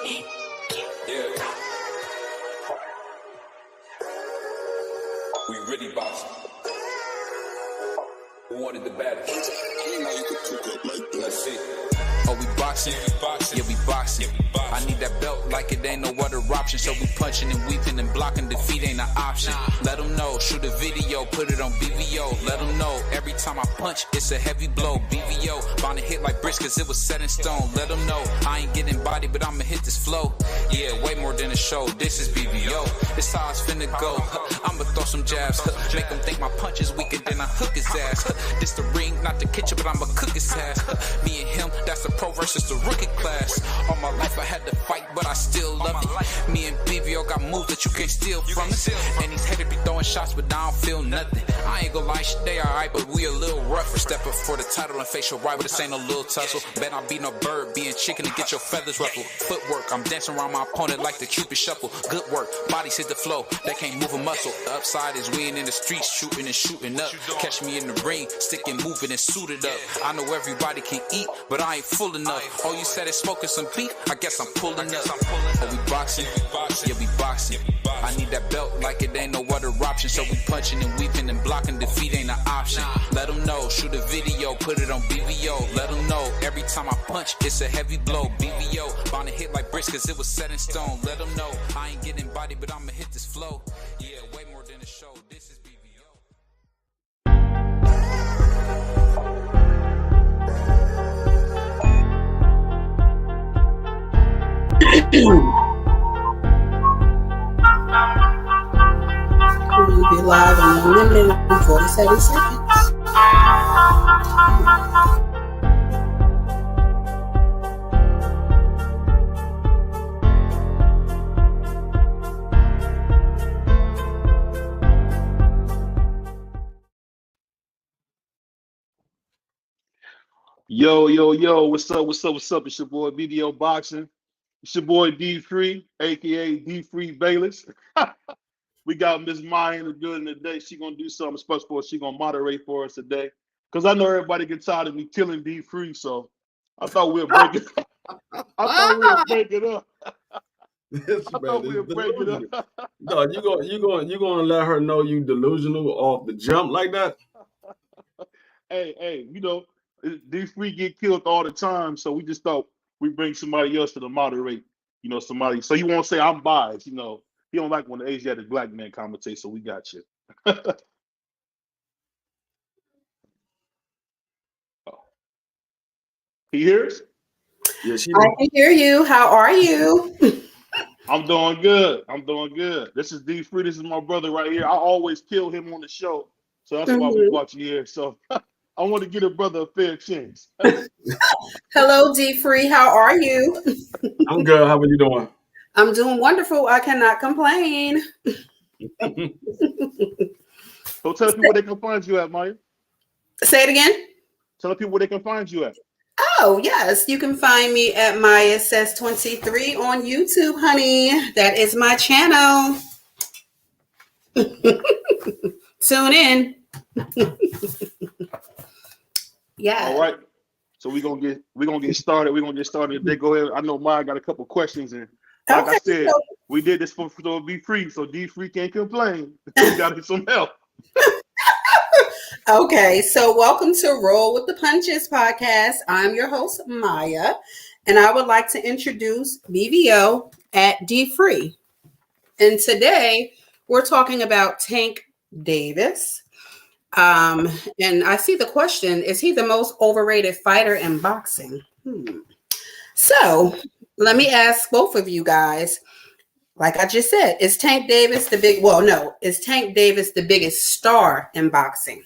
Yeah. We really boxing. Who wanted the baddest? Let's see. Oh, we boxing? Yeah, we boxing. I need that belt like it ain't no other option. So we punching and weaving and blocking. Defeat ain't an option. Let them know. Shoot a video, put it on BVO. Let them know. Every time I punch, it's a heavy blow. BVO. Bound to hit like bricks cause it was set in stone. Let them know. I ain't getting body, but I'ma hit this flow. Yeah, way more than a show. This is BVO. This how it's finna go. I'ma throw some jabs. Make them think my punch is weaker than I hook his ass. This the ring, not the kitchen, but I'ma cook his ass. Me and him, that's the pro versus the rookie class. All my life I had to fight, but I still love it. Me and BVO got moves that you can't steal from us. And these haters be throwing shots, but I don't feel nothing. I ain't gonna lie, shit, they alright, but we a little rougher. Stepping for the title and facial rival, this ain't no little tussle. Bet I be no bird, being chicken to get your feathers ruffled. Footwork, I'm dancing around my opponent like the Cupid shuffle. Good work, bodies hit the flow, they can't move a muscle. The upside is we ain't in the streets, shooting and shooting up. Catch me in the ring, sticking, moving and suited up. I know everybody can eat, but I ain't full enough. Oh, you said it's smoking some beef? I guess I'm pulling up. Oh, we boxing? Yeah, we boxing. I need that belt like it ain't no other option. So we punching and weaving and blocking. Defeat ain't an option. Let them know. Shoot a video, put it on BVO. Let them know. Every time I punch, it's a heavy blow. BVO. Bound to hit like bricks cause it was set in stone. Let them know. I ain't getting body, but I'ma hit this flow. Yeah, way more than a show. This is BVO. We'll be live in 1 minute and 47 seconds. Yo, what's up? It's your boy BDO Boxing. It's your boy D3, aka D3 Bayless. We got Miss Maya in the building today. She gonna do something special for us. She gonna moderate for us today. Cause I know everybody get tired of me killing D3, so I thought we'd break it. I thought we'd break it up. No, you gonna let her know you delusional off the jump like that? Hey, D3 get killed all the time, so we just thought we bring somebody else to moderate. Somebody. So you won't say I'm biased. He don't like when the Asiatic black man commentates, so we got you. He hears? Yeah, I can hear you. How are you? I'm doing good. This is D3. This is my brother right here. I always kill him on the show, so that's why we brought you here. So I want to give a brother a fair chance. Hello, D3. How are you? I'm good. How are you doing? I'm doing wonderful. I cannot complain. So tell people where they can find you at, Maya. Say it again. Tell people where they can find you at. Oh, yes. You can find me at Maya Says 23 on YouTube, honey. That is my channel. Tune in. Yeah. All right. So we're gonna get started. We're gonna get started today. Go ahead. I know Maya got a couple questions, and like I said, we did this for D3, so D3 can't complain. We got some help. Okay, so welcome to Roll with the Punches podcast. I'm your host, Maya, and I would like to introduce BVO at D3. And today we're talking about Tank Davis. And I see the question, is he the most overrated fighter in boxing? So let me ask both of you guys. Like I just said, is Tank Davis is Tank Davis the biggest star in boxing?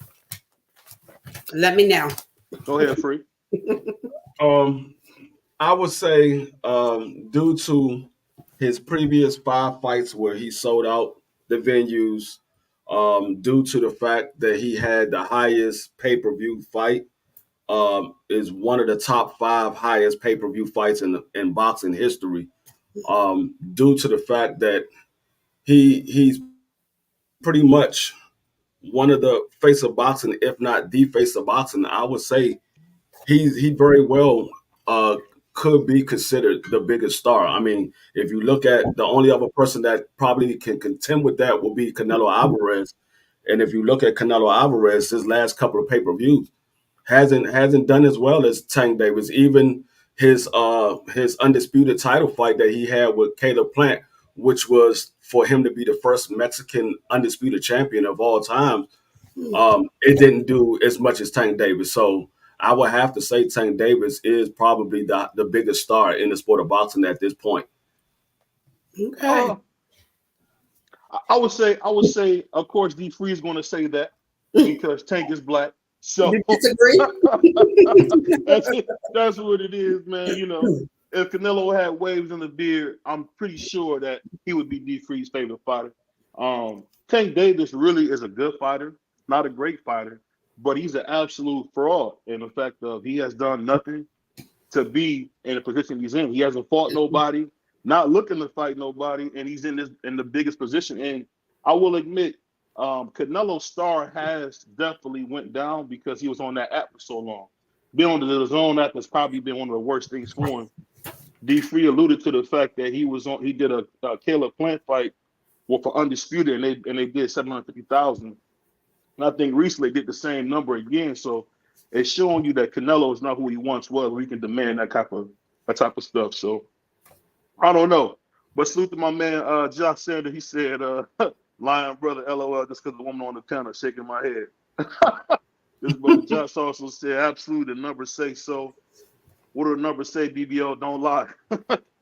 Let me know. Go ahead, Free. I would say due to his previous 5 fights where he sold out the venues, due to the fact that he had the highest pay-per-view fight, is one of the top 5 highest pay-per-view fights in boxing history. Due to the fact that he's pretty much one of the face of boxing, if not the face of boxing. I would say he very well could be considered the biggest star. I mean, if you look at the only other person that probably can contend with that will be Canelo Alvarez. And if you look at Canelo Alvarez, his last couple of pay-per-views hasn't done as well as Tank Davis. Even his undisputed title fight that he had with Caleb Plant, which was for him to be the first Mexican undisputed champion of all time, it didn't do as much as Tank Davis. So I would have to say Tank Davis is probably the biggest star in the sport of boxing at this point. Okay. I would say, of course, D Free is going to say that because Tank is black. So You disagree? that's what it is, man. You know, if Canelo had waves in the beard, I'm pretty sure that he would be D Free's favorite fighter. Tank Davis really is a good fighter, not a great fighter, but he's an absolute fraud in the fact of he has done nothing to be in the position he's in. He hasn't fought nobody, not looking to fight nobody, and he's in the biggest position. And I will admit, Canelo's star has definitely went down because he was on that app for so long. Being on the zone app has probably been one of the worst things for him. D Free alluded to the fact that he did a Caleb Plant fight for Undisputed, and they did 750,000. And I think recently they did the same number again. So it's showing you that Canelo is not who he once was, where he can demand that type of stuff. So I don't know. But salute to my man Josh Sanders. He said, "Lion brother, LOL," just because the woman on the counter shaking my head. This brother Josh also said, "Absolutely, the numbers say so." What do the numbers say, BBO? Don't lie.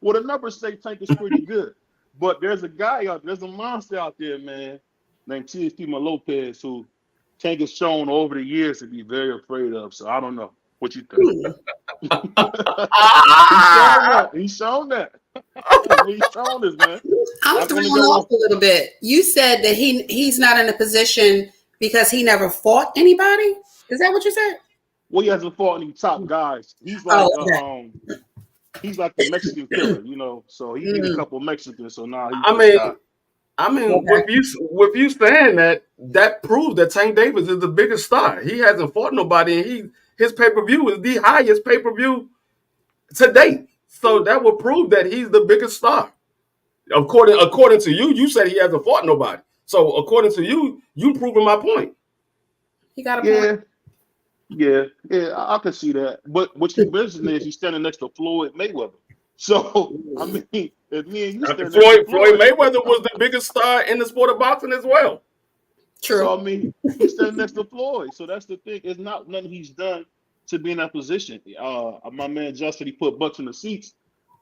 Well, the numbers say Tank is pretty good. But there's a monster out there, man, named Teofimo Lopez, who Tank has shown over the years to be very afraid of. So I don't know what you think. He's shown that. He's shown this, man. I'm thrown off a little bit. You said that he's not in a position because he never fought anybody. Is that what you said? Well, he hasn't fought any top guys. He's like he's like the Mexican killer, you know. So he beat a couple of Mexicans. So now I mean, with you saying that proves that Tank Davis is the biggest star. He hasn't fought nobody, and his pay-per-view is the highest pay-per-view to date. So that would prove that he's the biggest star. According to you, you said he hasn't fought nobody. So according to you, you proving my point. He got a point. Yeah, I can see that. But what you mentioned is he's standing next to Floyd Mayweather. So I mean, if me and you stand Floyd Mayweather was the biggest star in the sport of boxing as well. True. So I mean, he's standing next to Floyd. So that's the thing. It's not nothing he's done to be in that position. My man Justin, he put butts in the seats.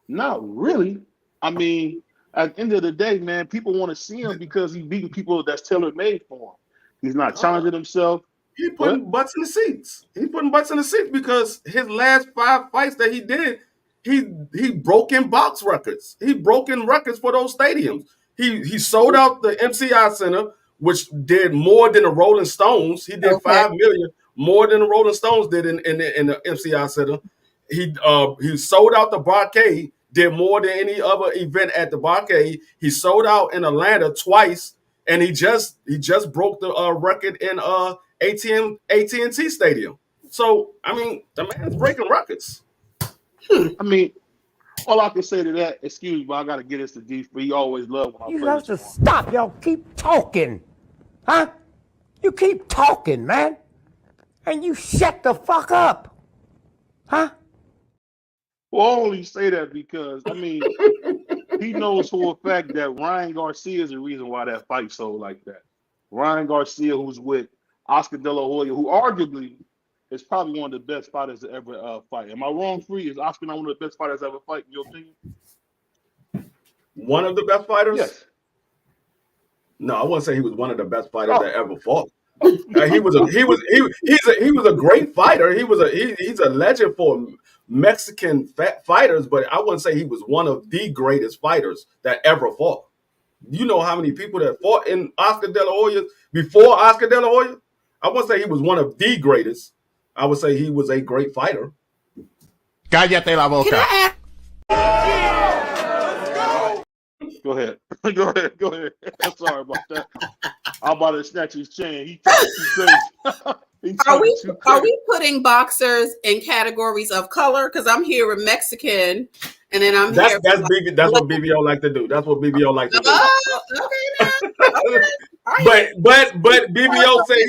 Not really. I mean, at the end of the day, man, people want to see him because he's beating people that's tailor-made for him. He's not challenging himself. He putting butts in the seats. He putting butts in the seats because his last 5 fights that he did, he broke in box records. He broke in records for those stadiums. He sold out the MCI Center, which did more than the Rolling Stones. He did 5 million more than the Rolling Stones did in the MCI Center. He sold out the Barcade, did more than any other event at the Barcade. He sold out in Atlanta twice, and he just broke the record in AT&T Stadium. So I mean, the man's breaking records. I mean, all I can say to that, excuse me, but I got to get this to D. He always loved when I You have to stop. Y'all keep talking. Huh? You keep talking, man. And you shut the fuck up. Huh? Well, I only say that because, I mean, he knows for a fact that Ryan Garcia is the reason why that fight sold like that. Ryan Garcia, who's with Oscar De La Hoya, who arguably is probably one of the best fighters to ever fight. Am I wrong, Free? Is Oscar not one of the best fighters ever fight, in your opinion? One of the best fighters? Yes. No, I wouldn't say he was one of the best fighters that ever fought. He was a great fighter. He's a legend for Mexican fighters, but I wouldn't say he was one of the greatest fighters that ever fought. You know how many people that fought in Oscar De La Hoya before Oscar De La Hoya? I wouldn't say he was one of the greatest. I would say he was a great fighter. Cállate la boca. Go ahead. Go ahead. I'm sorry about that. I'm about to snatch his chain. He talking too crazy. He Are talking we too are crazy. we putting boxers in categories of color? Because I'm hearing Mexican, and then I'm That's hearing. That's what BBO like to do. That's what BBO like to do. Oh, okay, now. Okay. I hear But BBO say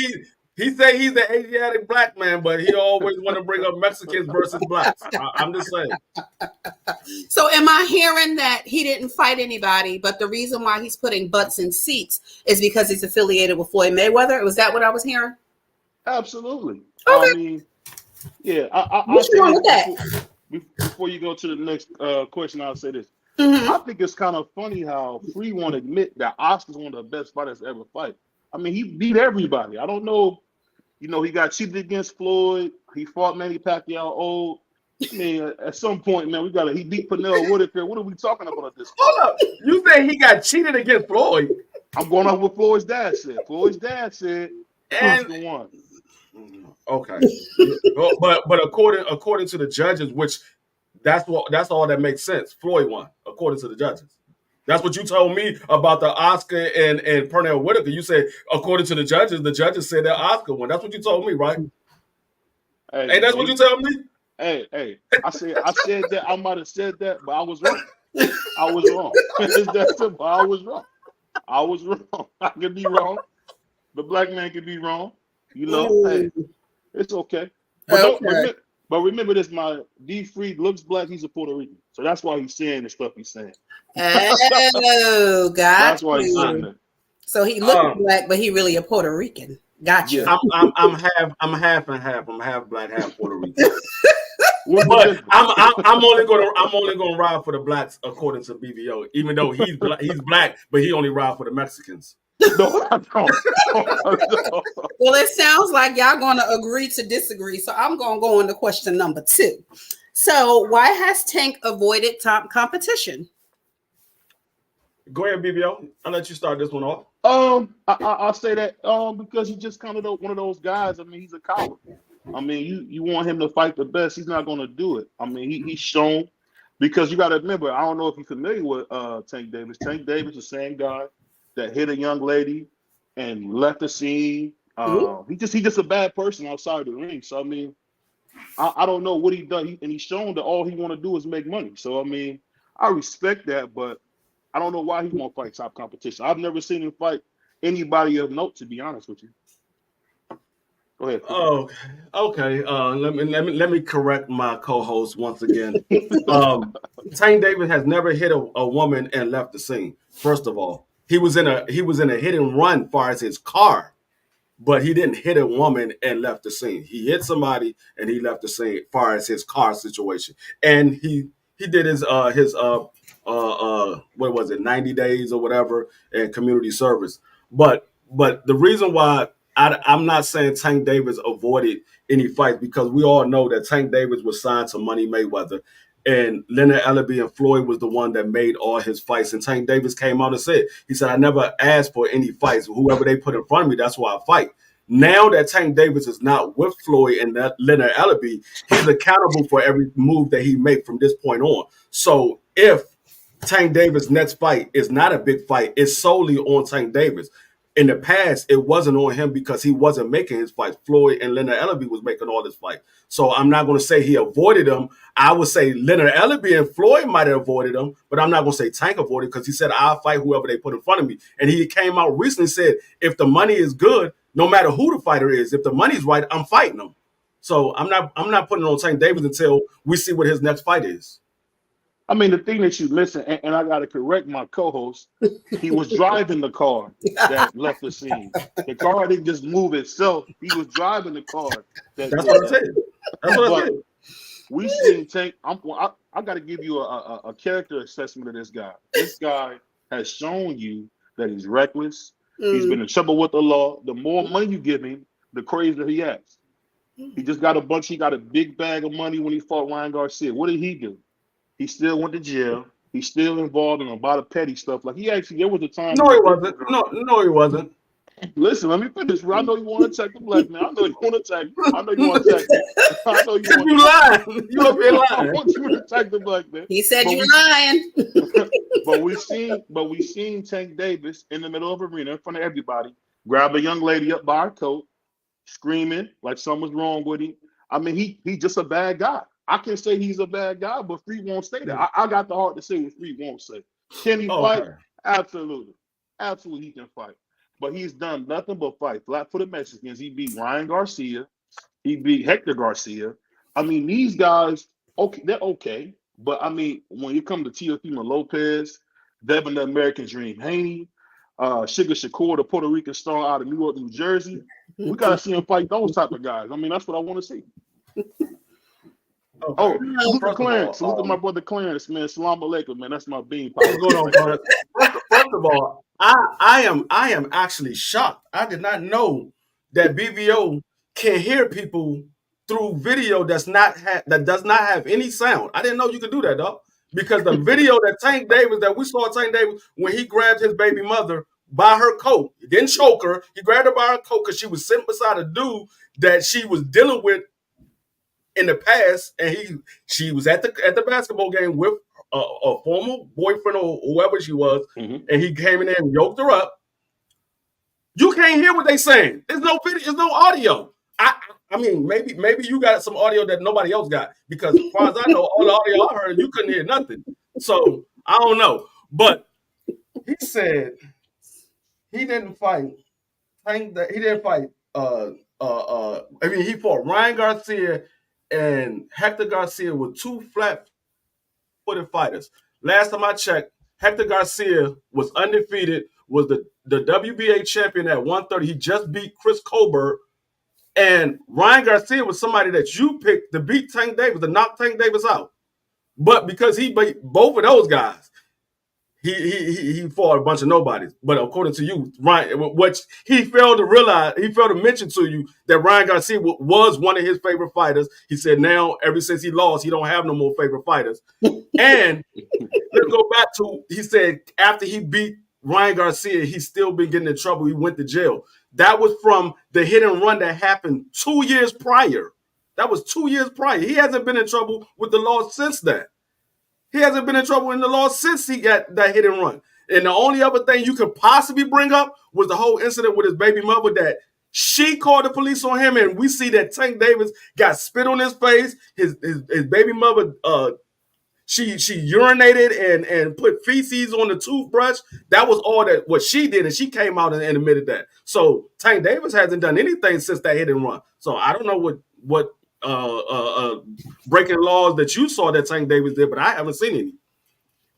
he say he's an Asiatic black man, but he always want to bring up Mexicans versus blacks. I'm just saying. So am I hearing that he didn't fight anybody, but the reason why he's putting butts in seats is because he's affiliated with Floyd Mayweather? Was that what I was hearing? Absolutely. Okay. I mean, yeah. I What's say wrong this with that? before you go to the next question. I'll say this. Mhm. I think it's kind of funny how Free won't admit that Oscar's one of the best fighters to ever fight. I mean, he beat everybody. I don't know. You know, he got cheated against Floyd. He fought Manny Pacquiao old. I mean, at some point, man, he beat Pernell Whitaker. What are we talking about at this point? Hold up. You say he got cheated against Floyd? I'm going off what Floyd's dad said. Floyd's dad said Oscar won. Okay. but according to the judges, which that's all that makes sense. Floyd won, according to the judges. That's what you told me about the Oscar and Pernell Whitaker. You said according to the judges said that Oscar won. That's what you told me, right? Hey, Hey, that's what you told me? Hey, I said that. I might have said that, but I was wrong. I was wrong. It's that simple. I was wrong. I could be wrong. The black man could be wrong. You know, hey, it's okay. But remember this, my D Free looks black, he's a Puerto Rican. So that's why he's saying the stuff he's saying. Oh, God. That's why he's saying that. So he looks black, but he really a Puerto Rican. Gotcha. Yeah. I'm half and half. I'm half black, half Puerto Rican. But I'm only gonna ride for the blacks according to BBO, even though he's black, but he only ride for the Mexicans. no, I don't. No. Well, it sounds like y'all going to agree to disagree. So I'm going to go on to question number 2. So why has Tank avoided top competition? Go ahead, BBO. I'll let you start this one off. I'll say that because he's just kind of one of those guys. I mean, he's a coward. I mean, you want him to fight the best, he's not going to do it. I mean, he's shown, because you got to remember, I don't know if you're familiar with Tank Davis. Tank Davis, the same guy that hit a young lady and left the scene. He's just a bad person outside the ring. So I mean, I don't know what he done, and he's shown that all he want to do is make money. So I mean, I respect that, but I don't know why he won't fight top competition. I've never seen him fight anybody of note, to be honest with you. Go ahead. Oh, okay. Let me correct my co-host once again. Tank Davis has never hit a woman and left the scene. First of all, he was in a hit and run as far as his car, but he didn't hit a woman and left the scene. He hit somebody and he left the scene as far as his car situation. And he did his what was it, 90 days or whatever in community service. But the reason why I'm not saying Tank Davis avoided any fights, because we all know that Tank Davis was signed to Money Mayweather, and Leonard Ellerbe and Floyd was the one that made all his fights. And Tank Davis came out and said, I never asked for any fights. Whoever they put in front of me, that's why I fight. Now that Tank Davis is not with Floyd and Leonard Ellerbe, he's accountable for every move that he makes from this point on. So if Tank Davis' next fight is not a big fight, it's solely on Tank Davis. In the past, it wasn't on him because he wasn't making his fights. Floyd and Leonard Ellerbe was making all his fights. So I'm not going to say he avoided them. I would say Leonard Ellerbe and Floyd might have avoided him, but I'm not going to say Tank avoided, because he said, I'll fight whoever they put in front of me. And he came out recently and said, if the money is good, no matter who the fighter is, if the money's right, I'm fighting them. So I'm not putting it on Tank Davis until we see what his next fight is. I mean, the thing that you're missing, and I got to correct my co-host, he was driving the car that left the scene. The car didn't just move itself. He was driving the car. That's what I said. That's what I said. We seen Tank. I got to give you a character assessment of this guy. This guy has shown you that he's reckless. He's been in trouble with the law. The more money you give him, the crazier he acts. He just got he got a big bag of money when he fought Ryan Garcia. What did he do? He still went to jail. He's still involved in a lot of petty stuff. Like there was a time. No, he wasn't. No, he wasn't. Listen, let me finish. I know you want to attack the black man. I know you want to attack me. I know you want to attack me. I know you want to lying. You up here lying. I want you to attack the black man. He said you lying. But we seen Tank Davis in the middle of arena in front of everybody grab a young lady up by her coat, screaming like something's wrong with him. I mean, he just a bad guy. I can say he's a bad guy, but Free won't say that. I got the heart to say what Free won't say. Can he fight? Absolutely. Absolutely he can fight. But he's done nothing but fight. Flat-footed Mexicans. He beat Ryan Garcia. He beat Hector Garcia. I mean, these guys, okay, they're okay. But, I mean, when you come to Teofimo Lopez, Devin the American Dream Haney, Sugar Shakur, the Puerto Rican star out of New York, New Jersey, we got to see him fight those type of guys. I mean, that's what I want to see. Oh, salute to Clarence. Salute to my brother Clarence, man. Salam alaikum, man. That's my bean. What's going on, Clarence? First of all, I am actually shocked. I did not know that BVO can hear people through video that does not have any sound. I didn't know you could do that, dog. Because the video that we saw Tank Davis when he grabbed his baby mother by her coat, he didn't choke her. He grabbed her by her coat because she was sitting beside a dude that she was dealing with in the past, and she was at the basketball game with a former boyfriend or whoever she was, and he came in there and yoked her up. You can't hear what they saying. There's no video, there's no audio. I mean, maybe you got some audio that nobody else got, because as far as I know, all the audio I heard, you couldn't hear nothing. So I don't know, but he said he didn't fight. He didn't fight. I mean, he fought Ryan Garcia and Hector Garcia were two flat-footed fighters. Last time I checked, Hector Garcia was undefeated, was the WBA champion at 130. He just beat Chris Colbert. And Ryan Garcia was somebody that you picked to beat Tank Davis, to knock Tank Davis out. But because he beat both of those guys, he fought a bunch of nobodies. But according to you, Ryan, what he failed to realize, he failed to mention to you that Ryan Garcia was one of his favorite fighters. He said now, ever since he lost, he don't have no more favorite fighters. And let's go back to, he said after he beat Ryan Garcia, he's still been getting in trouble. He went to jail. That was from the hit and run that happened 2 years prior. That was 2 years prior. He hasn't been in trouble with the law since that. He hasn't been in trouble in the law since he got that hit and run. And the only other thing you could possibly bring up was the whole incident with his baby mother, that she called the police on him, and we see that Tank Davis got spit on his face. His baby mother, she urinated and put feces on the toothbrush. That was all that what she did, and she came out and admitted that. So Tank Davis hasn't done anything since that hit and run. So I don't know what breaking laws that you saw that Tank Davis did, but I haven't seen any.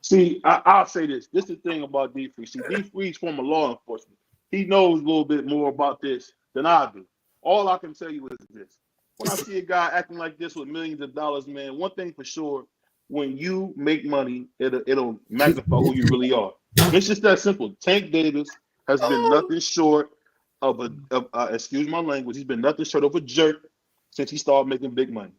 See, I'll say this. This is the thing about D. Free. See, D. Free's from law enforcement. He knows a little bit more about this than I do. All I can tell you is this. When I see a guy acting like this with millions of dollars, man, one thing for sure, when you make money, it'll magnify who you really are. It's just that simple. Tank Davis has been nothing short of excuse my language, he's been nothing short of a jerk since he started making big money.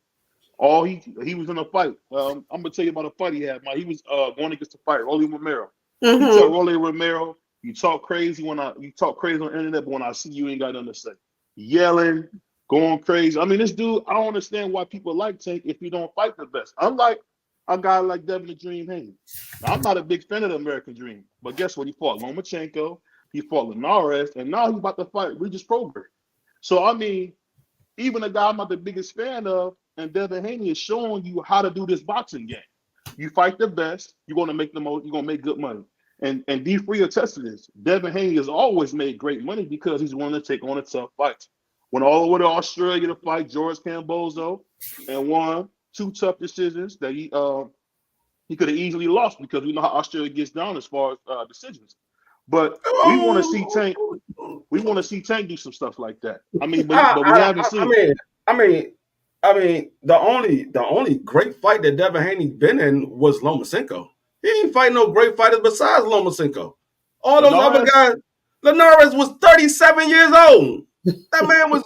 He was in a fight. I'm gonna tell you about a fight he had. He was going against a fight, Rolly Romero. You tell Rolly Romero, you talk crazy on the internet, but when I see you, ain't got nothing to say. Yelling, going crazy. I mean, this dude, I don't understand why people like Tank if he don't fight the best. Unlike a guy like Devin the Dream Haney. Now, I'm not a big fan of the American Dream, but guess what? He fought Lomachenko, he fought Linares, and now he's about to fight Regis Prograis. So, I mean, even a guy I'm not the biggest fan of, and Devin Haney is showing you how to do this boxing game. You fight the best, you're going to make the most, you're going to make good money. And D. Free attests to this. Devin Haney has always made great money because he's willing to take on a tough fight. Went all the way to Australia to fight George Cambozo and won 2 tough decisions that he could have easily lost, because we know how Australia gets down as far as decisions. But we want to see Tank. We want to see Tank do some stuff like that. I mean, but we haven't seen. I mean, the only great fight that Devin Haney been in was Lomachenko. He ain't fight no great fighters besides Lomachenko. All those other guys. Linares was 37 years old. That man was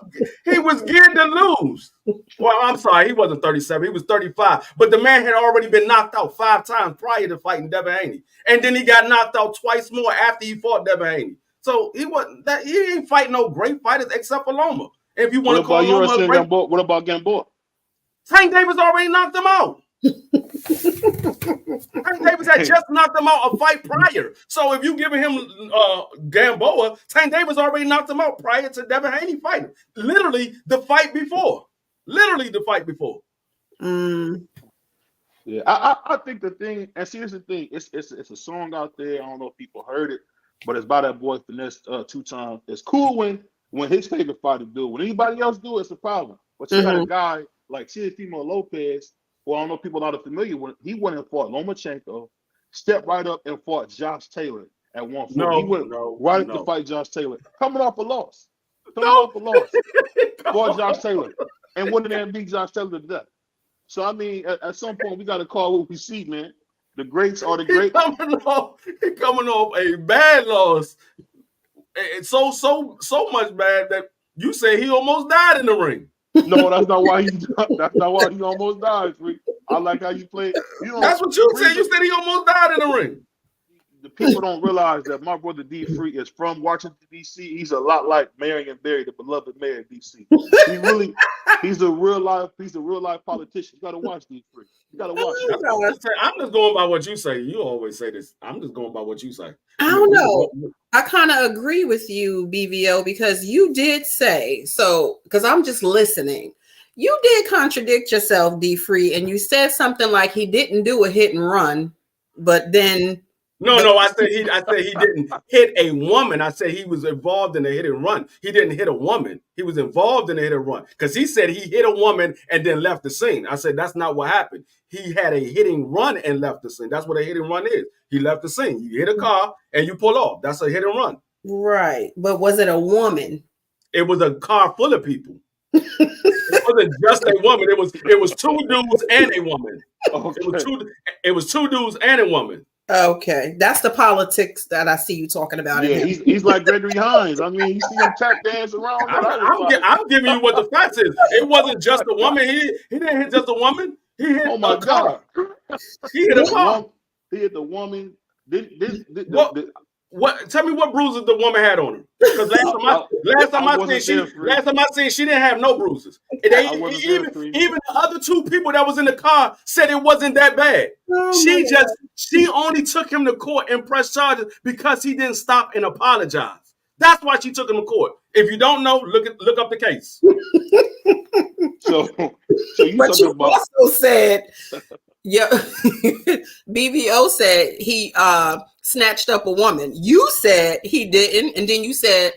geared to lose. Well, I'm sorry, he wasn't 37, he was 35. But the man had already been knocked out 5 times prior to fighting Devin Haney. And then he got knocked out twice more after he fought Devin Haney. So he ain't fighting no great fighters except for Loma. If you want to call Loma a great, what about Gamboa? Tank Davis already knocked him out. Tank Davis had just knocked him out a fight prior. So if you giving him Gamboa, Tank Davis already knocked him out prior to Devin Haney fighting. Literally the fight before. Yeah, I think the thing, and see, here's the thing. It's a song out there. I don't know if people heard it, but it's by that boy Finesse 2 Times. It's cool when his favorite fighter do it. When anybody else do it, it's a problem. But you got a guy like Teofimo Lopez, who I don't know if people are not familiar with. He went and fought Lomachenko, stepped right up and fought Josh Taylor at 140. He went right up to fight Josh Taylor, coming off a loss. Fought Josh Taylor and went in there and beat Josh Taylor to death. So, I mean, at some point, we got to call what we see, man. The greats are the greats. He coming off a bad loss. It's so much bad that you say he almost died in the ring. No, that's not why he almost died, Freak. I like how you play. That's what you said. You said he almost died in the ring. The people don't realize that my brother D Free is from Washington, D.C. He's a lot like Marion Barry, the beloved mayor of D.C. He's a real life politician. You gotta watch D Free. You gotta watch it. I'm just going by what you say. You always say this. I'm just going by what you say. I don't know. I kind of agree with you, BVO, because you did say so. Because I'm just listening. You did contradict yourself, D Free, and you said something like he didn't do a hit and run, but then. No, I said he didn't hit a woman. I said he was involved in a hit and run. He didn't hit a woman. He was involved in a hit and run because he said he hit a woman and then left the scene. I said that's not what happened. He had a hitting run and left the scene. That's what a hit and run is. He left the scene. You hit a car and you pull off. That's a hit and run. Right, but was it a woman? It was a car full of people. It wasn't just a woman. It was 2 dudes and a woman. Okay. It was two dudes and a woman. Okay, that's the politics that I see you talking about. Yeah, he's like Gregory Hines. I mean, you see him tap dance around. I'm giving you what the facts is. It wasn't just a woman. He didn't hit just a woman. He hit my God. He hit a car. He hit the woman. What? Tell me what bruises the woman had on her. Because last time I seen she didn't have no bruises. Even the other 2 people that was in the car said it wasn't that bad. She only took him to court and pressed charges because he didn't stop and apologize. That's why she took him to court. If you don't know, look up the case. so you but you also said, yeah, BVO said he snatched up a woman. You said he didn't, and then you said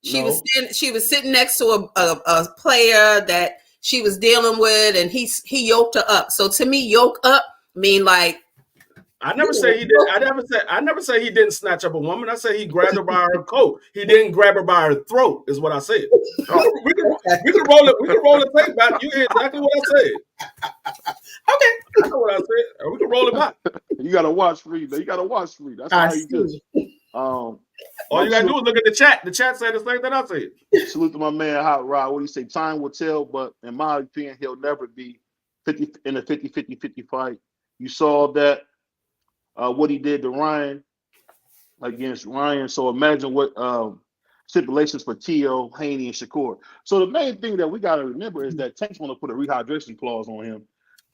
she was sitting next to a player that she was dealing with, and he yoked her up. So to me, yoke up mean like. I never say he did. I never say he didn't snatch up a woman. I say he grabbed her by her coat. He didn't grab her by her throat. Is what I said. We can roll it. We can roll the tape back. You hear exactly what I said. Okay, I know what I said. We can roll it back. You gotta watch Free. You gotta watch Free. That's how you do it. All you gotta do is look at the chat. The chat said the same thing I said. Salute to my man Hot Rod. What do you say? Time will tell, but in my opinion, he'll never be 50 in a 50-50 fight. You saw that. What he did to Ryan against Ryan. So imagine what stipulations for Tio, Haney, and Shakur. So the main thing that we got to remember is that Tank's going to put a rehydration clause on him.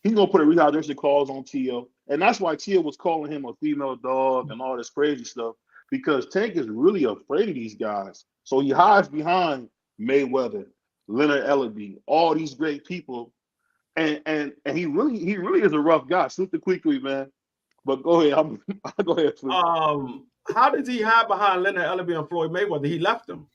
He's going to put a rehydration clause on Tio. And that's why Tio was calling him a female dog and all this crazy stuff, because Tank is really afraid of these guys. So he hides behind Mayweather, Leonard Ellerbe, all these great people. And he really is a rough guy. Salute to Quickly, man. But go ahead. I'll go ahead. Please. How did he hide behind Leonard Ellerbe and Floyd Mayweather? He left them.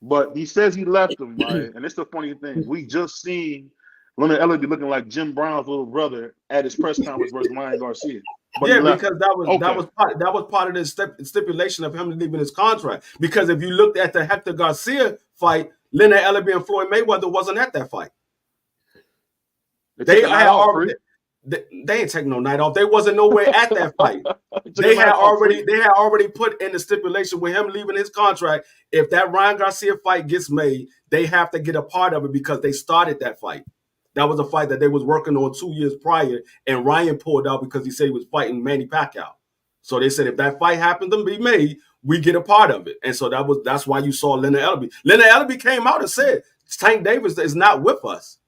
But he says he left them, right? And it's the funny thing. We just seen Leonard Ellerbe looking like Jim Brown's little brother at his press conference versus Ryan Garcia. But because that was part of the stipulation of him leaving his contract. Because if you looked at the Hector Garcia fight, Leonard Ellerbe and Floyd Mayweather wasn't at that fight. They ain't taking no night off. They wasn't nowhere at that fight. They had already put in the stipulation with him leaving his contract. If that Ryan Garcia fight gets made, they have to get a part of it because they started that fight. That was a fight that they was working on 2 years prior, and Ryan pulled out because he said he was fighting Manny Pacquiao. So they said if that fight happened to be made, we get a part of it. And so that's why you saw Leonard Ellerbe. Leonard Ellerbe came out and said Tank Davis is not with us.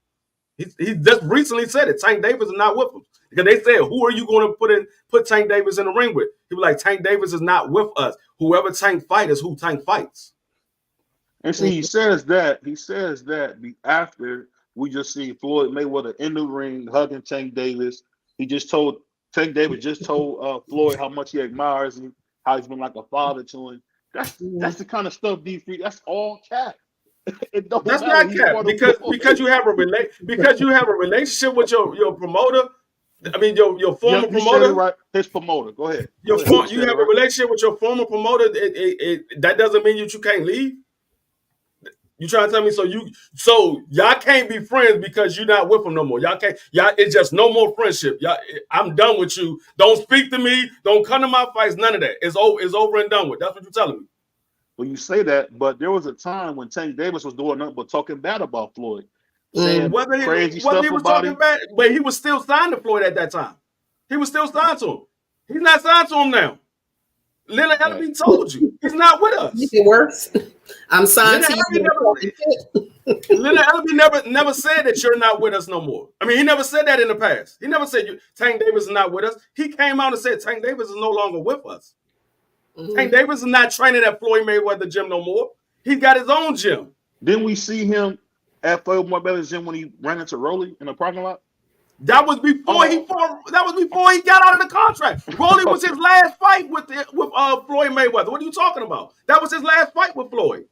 He just recently said it. Tank Davis is not with him because they said, "Who are you going to put Tank Davis in the ring with?" He was like, "Tank Davis is not with us. Whoever Tank fights is who Tank fights." And see, he says that after we just see Floyd Mayweather in the ring hugging Tank Davis. Tank Davis just told Floyd how much he admires him, how he's been like a father to him. That's the kind of stuff D3. That's all cap. That's not cap because you have a relationship with your promoter. I mean your former promoter. Right. His promoter. Go ahead. You have a relationship with your former promoter. That doesn't mean that you can't leave. You trying to tell me so y'all can't be friends because you're not with him no more. It's just no more friendship. I'm done with you. Don't speak to me. Don't come to my fights. None of that. It's over and done with. That's what you're telling me. Well, you say that, but there was a time when Tank Davis was doing nothing but talking bad about Floyd. Saying crazy stuff about him. Bad, but he was still signed to Floyd at that time. He was still signed to him. He's not signed to him now. Leonard Ellerbe told you he's not with us. It works. I'm signed to you. Leonard Ellerbe never said that you're not with us no more. I mean, he never said that in the past. He never said Tank Davis is not with us. He came out and said Tank Davis is no longer with us. Mm-hmm. Tank Davis is not training at Floyd Mayweather gym no more. He's got his own gym. Didn't we see him at Floyd Mayweather's gym when he ran into Rolly in the parking lot? That was before he got out of the contract. Rolly was his last fight with Floyd Mayweather. What are you talking about? That was his last fight with Floyd.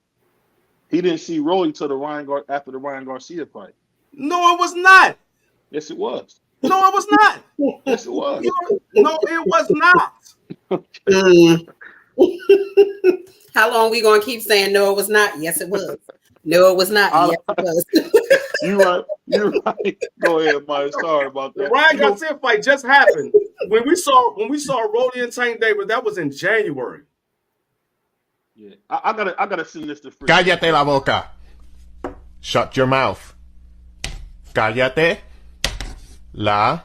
He didn't see Rolly till after the Ryan Garcia fight. No, it was not. Yes, it was. No, it was not. Yes, it was. No, it was not. How long we gonna keep saying no? It was not. Yes, it was. No, it was not. Yes, it was. You're right. Go ahead, Mike. Sorry about that. The Ryan Garcia fight just happened. When we saw Rolly and Tank Davis, that was in January. Yeah, I gotta send this to Free. Cállate la boca. Shut your mouth. Cállate la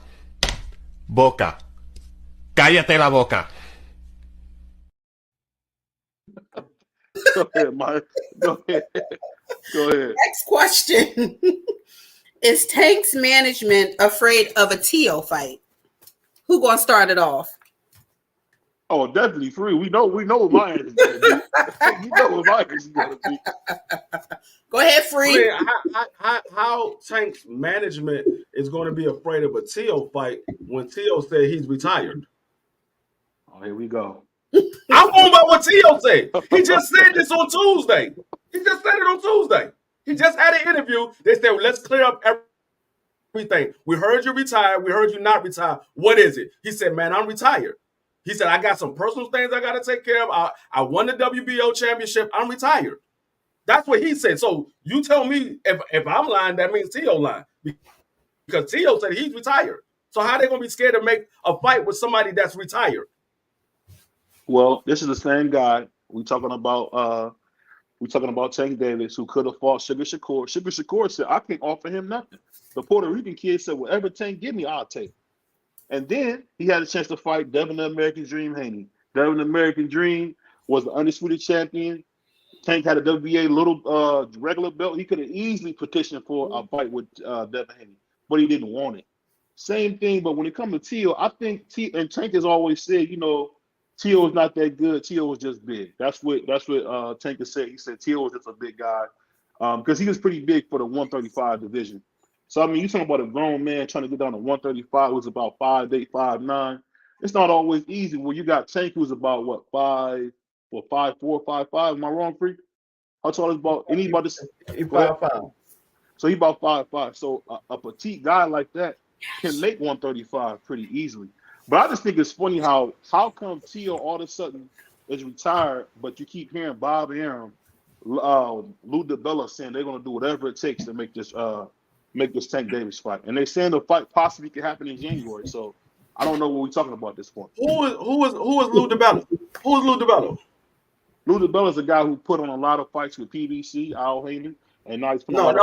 boca. Cállate la boca. Go ahead, Mike. Go ahead. Next question. Is Tank's management afraid of a Tio fight? Who gonna start it off? Oh, definitely Free. We know what mine is gonna be. You know what mine is gonna be. Go ahead, Free. How Tank's management is going to be afraid of a Tio fight when Tio said he's retired? Oh, here we go. I'm going by what Tio said. He just said this on Tuesday. He just said it on Tuesday. He just had an interview. They said, well, let's clear up everything. We heard you retired. We heard you not retired. What is it? He said, man, I'm retired. He said, I got some personal things I got to take care of. I won the WBO championship. I'm retired. That's what he said. So you tell me if I'm lying, that means Tio lying. Because Tio said he's retired. So how they going to be scared to make a fight with somebody that's retired? Well, this is the same guy we're talking about Tank Davis, who could have fought Sugar Shakur. Sugar Shakur said, I can't offer him nothing. The Puerto Rican kid said, whatever Tank give me, I'll take. And then he had a chance to fight Devin the American Dream Haney. Devin the American Dream was the undisputed champion. Tank had a WBA little regular belt. He could have easily petitioned for a fight with Devin Haney, but he didn't want it. Same thing, but when it comes to Tio, I think and Tank has always said, Tio is not that good. Tio was just big. That's what Tank has said. He said Tio was just a big guy because he was pretty big for the 135 division. So, I mean, you're talking about a grown man trying to get down to 135 who's about 5'8", 5'9". It's not always easy when you got Tank who's about, 5'4", 5'5". Am I wrong, Freak? How tall is about anybody? 5'5". So he about 5'5". So a petite guy like that can make 135 pretty easily. But I just think it's funny how come Tio all of a sudden is retired, but you keep hearing Bob Arum, Lou DiBella saying they're going to do whatever it takes to make this Tank Davis fight. And they're saying the fight possibly could happen in January. So I don't know what we're talking about at this point. Who is Lou DiBella? Who is Lou DiBella? Lou DiBella is a guy who put on a lot of fights with PBC, Al Heyman, and now he's putting I know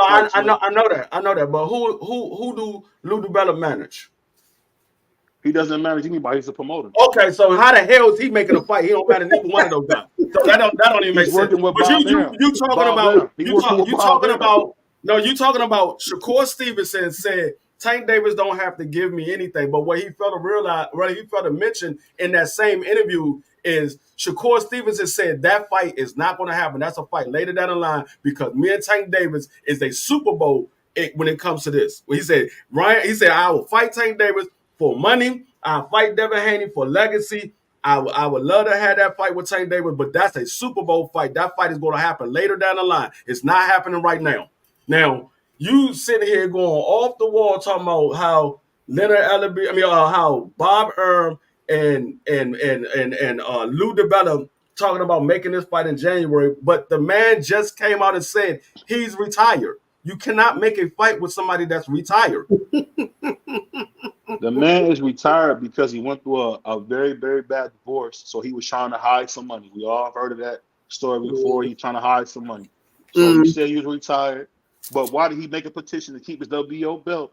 that. But who do Lou DiBella manage? He doesn't manage anybody. He's a promoter. Okay, so how the hell is he making a fight? He don't manage neither one of those guys. So that don't even make sense. But you talking about No, you talking about Shakur Stevenson said Tank Davis don't have to give me anything, but what he felt to realize, what he felt to mention in that same interview is Shakur Stevenson said that fight is not going to happen. That's a fight later down the line because me and Tank Davis is a Super Bowl when it comes to this. He said, Ryan, he said, I will fight Tank Davis for money. I'll fight Devin Haney for legacy. I would love to have that fight with Tank Davis, but that's a Super Bowl fight. That fight is going to happen later down the line. It's not happening right now. Now, you sitting here going off the wall talking about how Leonard Ellerby, how Bob Erm and Lou DiBella talking about making this fight in January, but the man just came out and said he's retired. You cannot make a fight with somebody that's retired. The man is retired because he went through a very, very bad divorce. So he was trying to hide some money. We all have heard of that story before. He's trying to hide some money. So he said he was retired. But why did he make a petition to keep his WBO belt?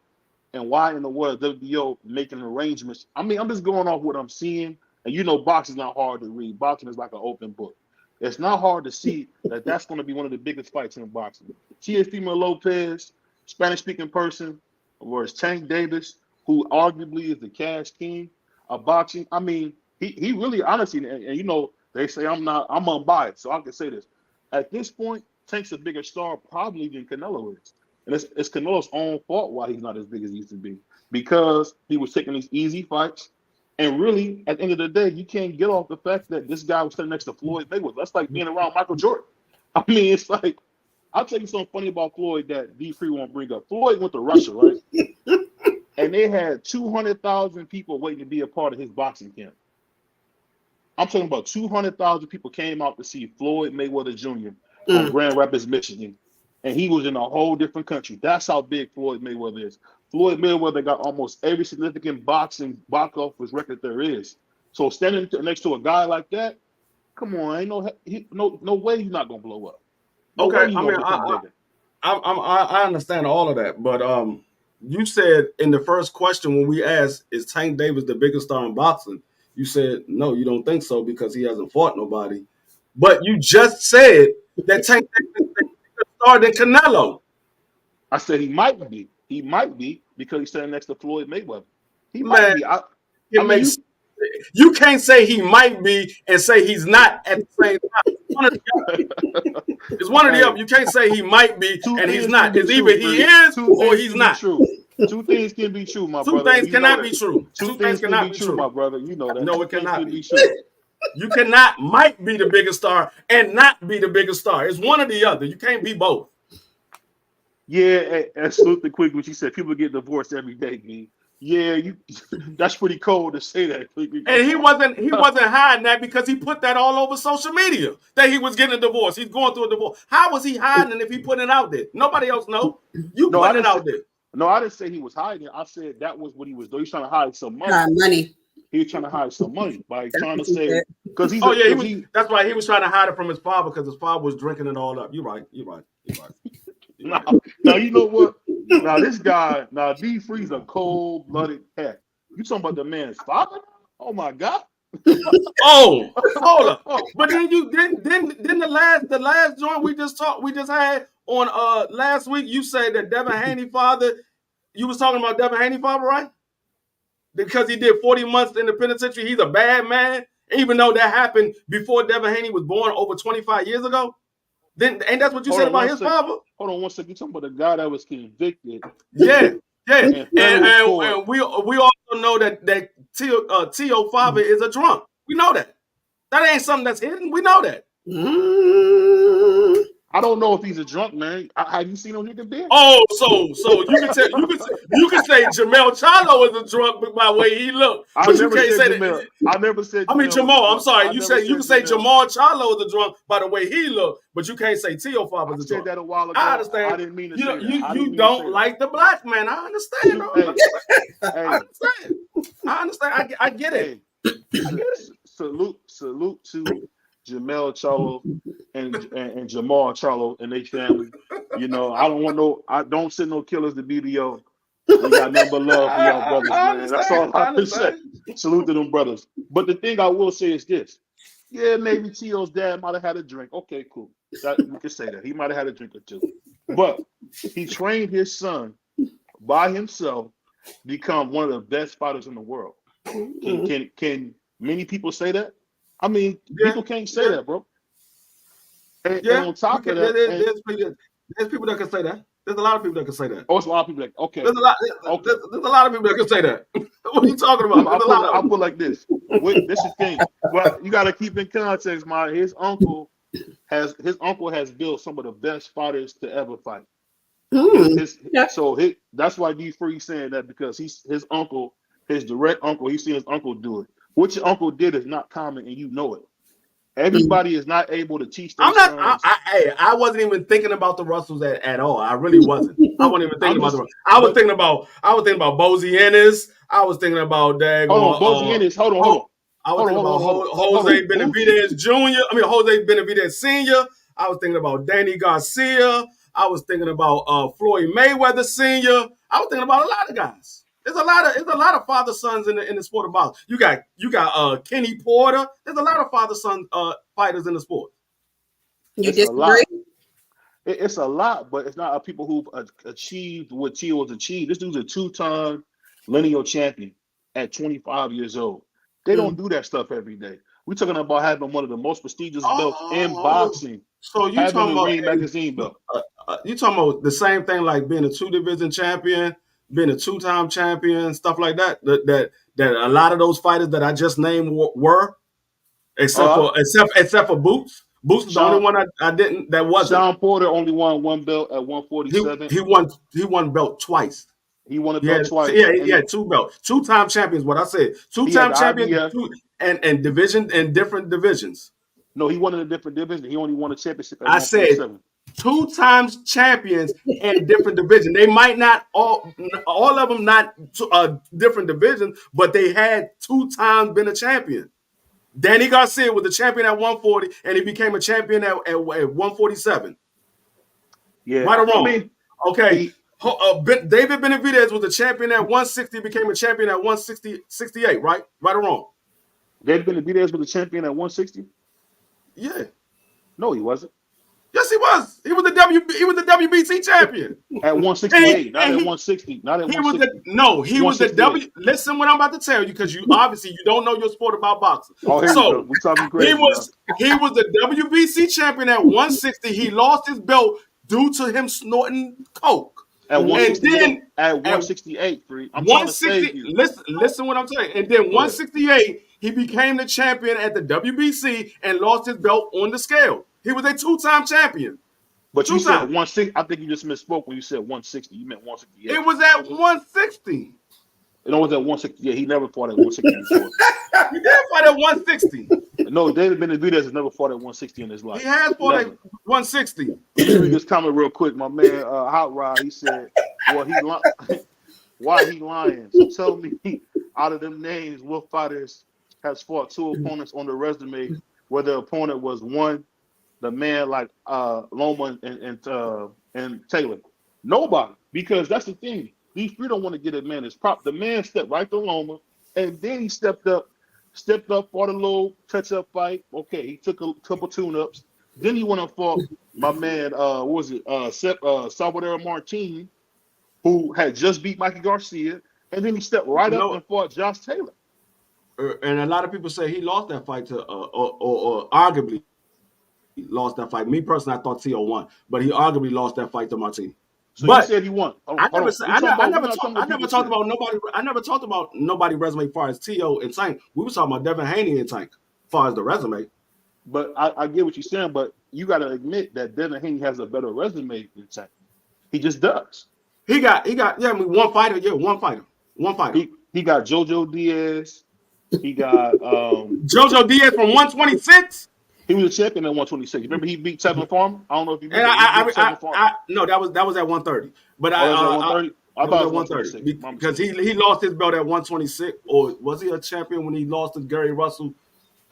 And why in the world is WBO making arrangements? I mean, I'm just going off what I'm seeing. And you know, boxing is not hard to read. Boxing is like an open book. It's not hard to see that that's going to be one of the biggest fights in boxing. Teofimo Lopez, Spanish-speaking person, versus Tank Davis, who arguably is the cash king of boxing. I mean, he really, honestly, and you know, they say I'm unbiased, so I can say this. At this point, Tank's a bigger star probably than Canelo is. And it's Canelo's own fault why he's not as big as he used to be. Because he was taking these easy fights. And really, at the end of the day, you can't get off the fact that this guy was sitting next to Floyd Mayweather. That's like being around Michael Jordan. I mean, it's like, I'll tell you something funny about Floyd that D3 won't bring up. Floyd went to Russia, right? And they had 200,000 people waiting to be a part of his boxing camp. I'm talking about 200,000 people came out to see Floyd Mayweather Jr. From Grand Rapids, Michigan. And he was in a whole different country. That's how big Floyd Mayweather is. Floyd Mayweather got almost every significant boxing box office record there is. So standing next to a guy like that, come on, ain't no way he's not gonna blow up. No okay, I understand all of that, but you said in the first question when we asked, is Tank Davis the biggest star in boxing? You said no, you don't think so because he hasn't fought nobody. But you just said that Tank Davis is the bigger star than Canelo. I said he might be. He might be because he's standing next to Floyd Mayweather. He might be. You can't say he might be and say he's not at the same time. It's one of the other. You can't say he might be and he's not. It's either he is or he's not. True. Two things can be true, my brother. Two things cannot be true. Two things cannot be true, my brother. You know that. No, it cannot be true. You cannot might be the biggest star and not be the biggest star. It's one or the other. You can't be both. Yeah, and salute the quick when she said people get divorced every day, man. Yeah, that's pretty cold to say that. And he wasn't hiding that because he put that all over social media that he was getting a divorce. He's going through a divorce. How was he hiding it if he put it out there? Nobody else knows. You put it out there. No, I didn't say he was hiding it. I said that was what he was doing. He's trying to hide some money. Money. He was trying to hide some money by trying to say because he's. That's why he was trying to hide it from his father because his father was drinking it all up. You're right. Now you know what? Now this guy, D3's a cold-blooded cat. You talking about the man's father? Oh my God! Oh, hold up! But then the last joint we just had on last week. You said that Devin Haney father. You was talking about Devin Haney father, right? Because he did 40 months in the penitentiary. He's a bad man, even though that happened before Devin Haney was born over 25 years ago. Then ain't that what you said about his father? Hold on one second. You talking about the guy that was convicted? Yeah. And we also know that T.O. father is a drunk. We know that. That ain't something that's hidden. We know that. I don't know if he's a drunk, man. Have you seen him drink a beer? Oh, so you can say Jamel Charlo is a drunk by the way he looked. But you can't say that. I never said. I mean Jamal. I'm sorry. You can say Jamal Charlo is a drunk by the way he looked, but you can't say T.O. Father is a drunk. I said that a while ago. I understand. I didn't mean to say that. You don't like the black man. I understand. I understand. I get it. Salute to Jamel Charlo and Jamal Charlo and their family. You know, I don't send no killers to BDO. We got nothing but love for y'all brothers, man. That's all I can say. Salute to them brothers. But the thing I will say is this. Yeah, maybe T.O.'s dad might have had a drink. Okay, cool. We can say that. He might have had a drink or two. But he trained his son by himself become one of the best fighters in the world. Can many people say that? I mean, people can't say that, bro. And on top of that, there's people that can say that. There's a lot of people that can say that. Oh, it's a lot of people that okay. There's a lot of people that can say that. What are you talking about? I'll put like this. This is the thing. But you got to keep in context, his uncle has built some of the best fighters to ever fight. That's why D-Free saying that, because his uncle, his direct uncle, he's seen his uncle do it. What your uncle did is not common, and you know it. Everybody is not able to teach their sons. I wasn't even thinking about the Russells at all. I really wasn't. I wasn't even thinking about the Russells. I was thinking about Bozy Ennis. I was thinking about Bozy Ennis. Hold on. I was thinking about Jose Benavidez Jr. Jose Benavidez Sr. I was thinking about Danny Garcia. I was thinking about Floyd Mayweather Sr. I was thinking about a lot of guys. There's a lot of father sons in the sport of boxing. You got Kenny Porter. There's a lot of father son fighters in the sport. You disagree? It's a lot, but it's not people who've achieved what Teal's achieved. This dude's a 2-time lineal champion at 25 years old. They don't do that stuff every day. We're talking about having one of the most prestigious belts in boxing. So you talking about Ring Magazine belt? You talking about the same thing like being a 2-division champion, being a 2-time champion, stuff like that. That a lot of those fighters that I just named were, except for Boots. Boots is the only one I didn't. That wasn't. Sean Porter only won one belt at 147. He won belt twice. He won a belt twice. Yeah, he had 2 belts. 2-time champions. What I said. 2-time champion and division and different divisions. No, he won in a different division. He only won a championship at I said 2 times champions in different divisions. They might not all of them not different divisions, but they had 2 times been a champion. Danny Garcia was the champion at 140, and he became a champion at 147. Yeah, right or wrong? David Benavidez was the champion at 160, became a champion at 168. Right or wrong? David Benavidez was the champion at 160. Yeah. No, he wasn't. Yes, he was. He was the WBC champion at 168, not at 160. Not at 160. He was the W. Listen, what I'm about to tell you, because you obviously you don't know your sport about boxing. So we talking crazy. He was the WBC champion at 160. He lost his belt due to him snorting coke. At 168, at 168, I'm 160. Listen, what I'm saying. And then 168, he became the champion at the WBC and lost his belt on the scale. He was a 2-time champion. But you said 160. I think you just misspoke when you said 160. You meant 168. It was at 160. It was at 160. Yeah, he never fought at 160 before. He did fight at 160. No, David Benavidez has never fought at 160 in his life. He has fought at 160. Let me just comment real quick. My man, Hot Rod, he said, well, why he lying? So tell me, out of them names, what fighters has fought 2 opponents on the resume where the opponent was one, the man like Loma and Taylor? Nobody, because that's the thing. These three don't want to get a man his prop. The man stepped right to Loma, and then he stepped up for the little touch-up fight. Okay, he took a couple tune-ups. Then he went and fought my man, Salvador Martin, who had just beat Mikey Garcia, and then he stepped right up and fought Josh Taylor. And a lot of people say he lost that fight to, or arguably lost that fight. Me personally, I thought T.O. won, but he arguably lost that fight to Martin. So but you said he won. I never talked about nobody. I never talked about nobody resume as far as T.O. and Tank. We were talking about Devin Haney and Tank as far as the resume. But I get what you're saying, but you got to admit that Devin Haney has a better resume than Tank. He just does. He got one fighter. Yeah, one fighter. He got JoJo Diaz. He got JoJo Diaz from 126. He was a champion at 126. Remember he beat Tevin Farmer? I don't know if you remember. No, that was at 130. But I thought it was 130 because he lost his belt at 126. Or was he a champion when he lost to Gary Russell?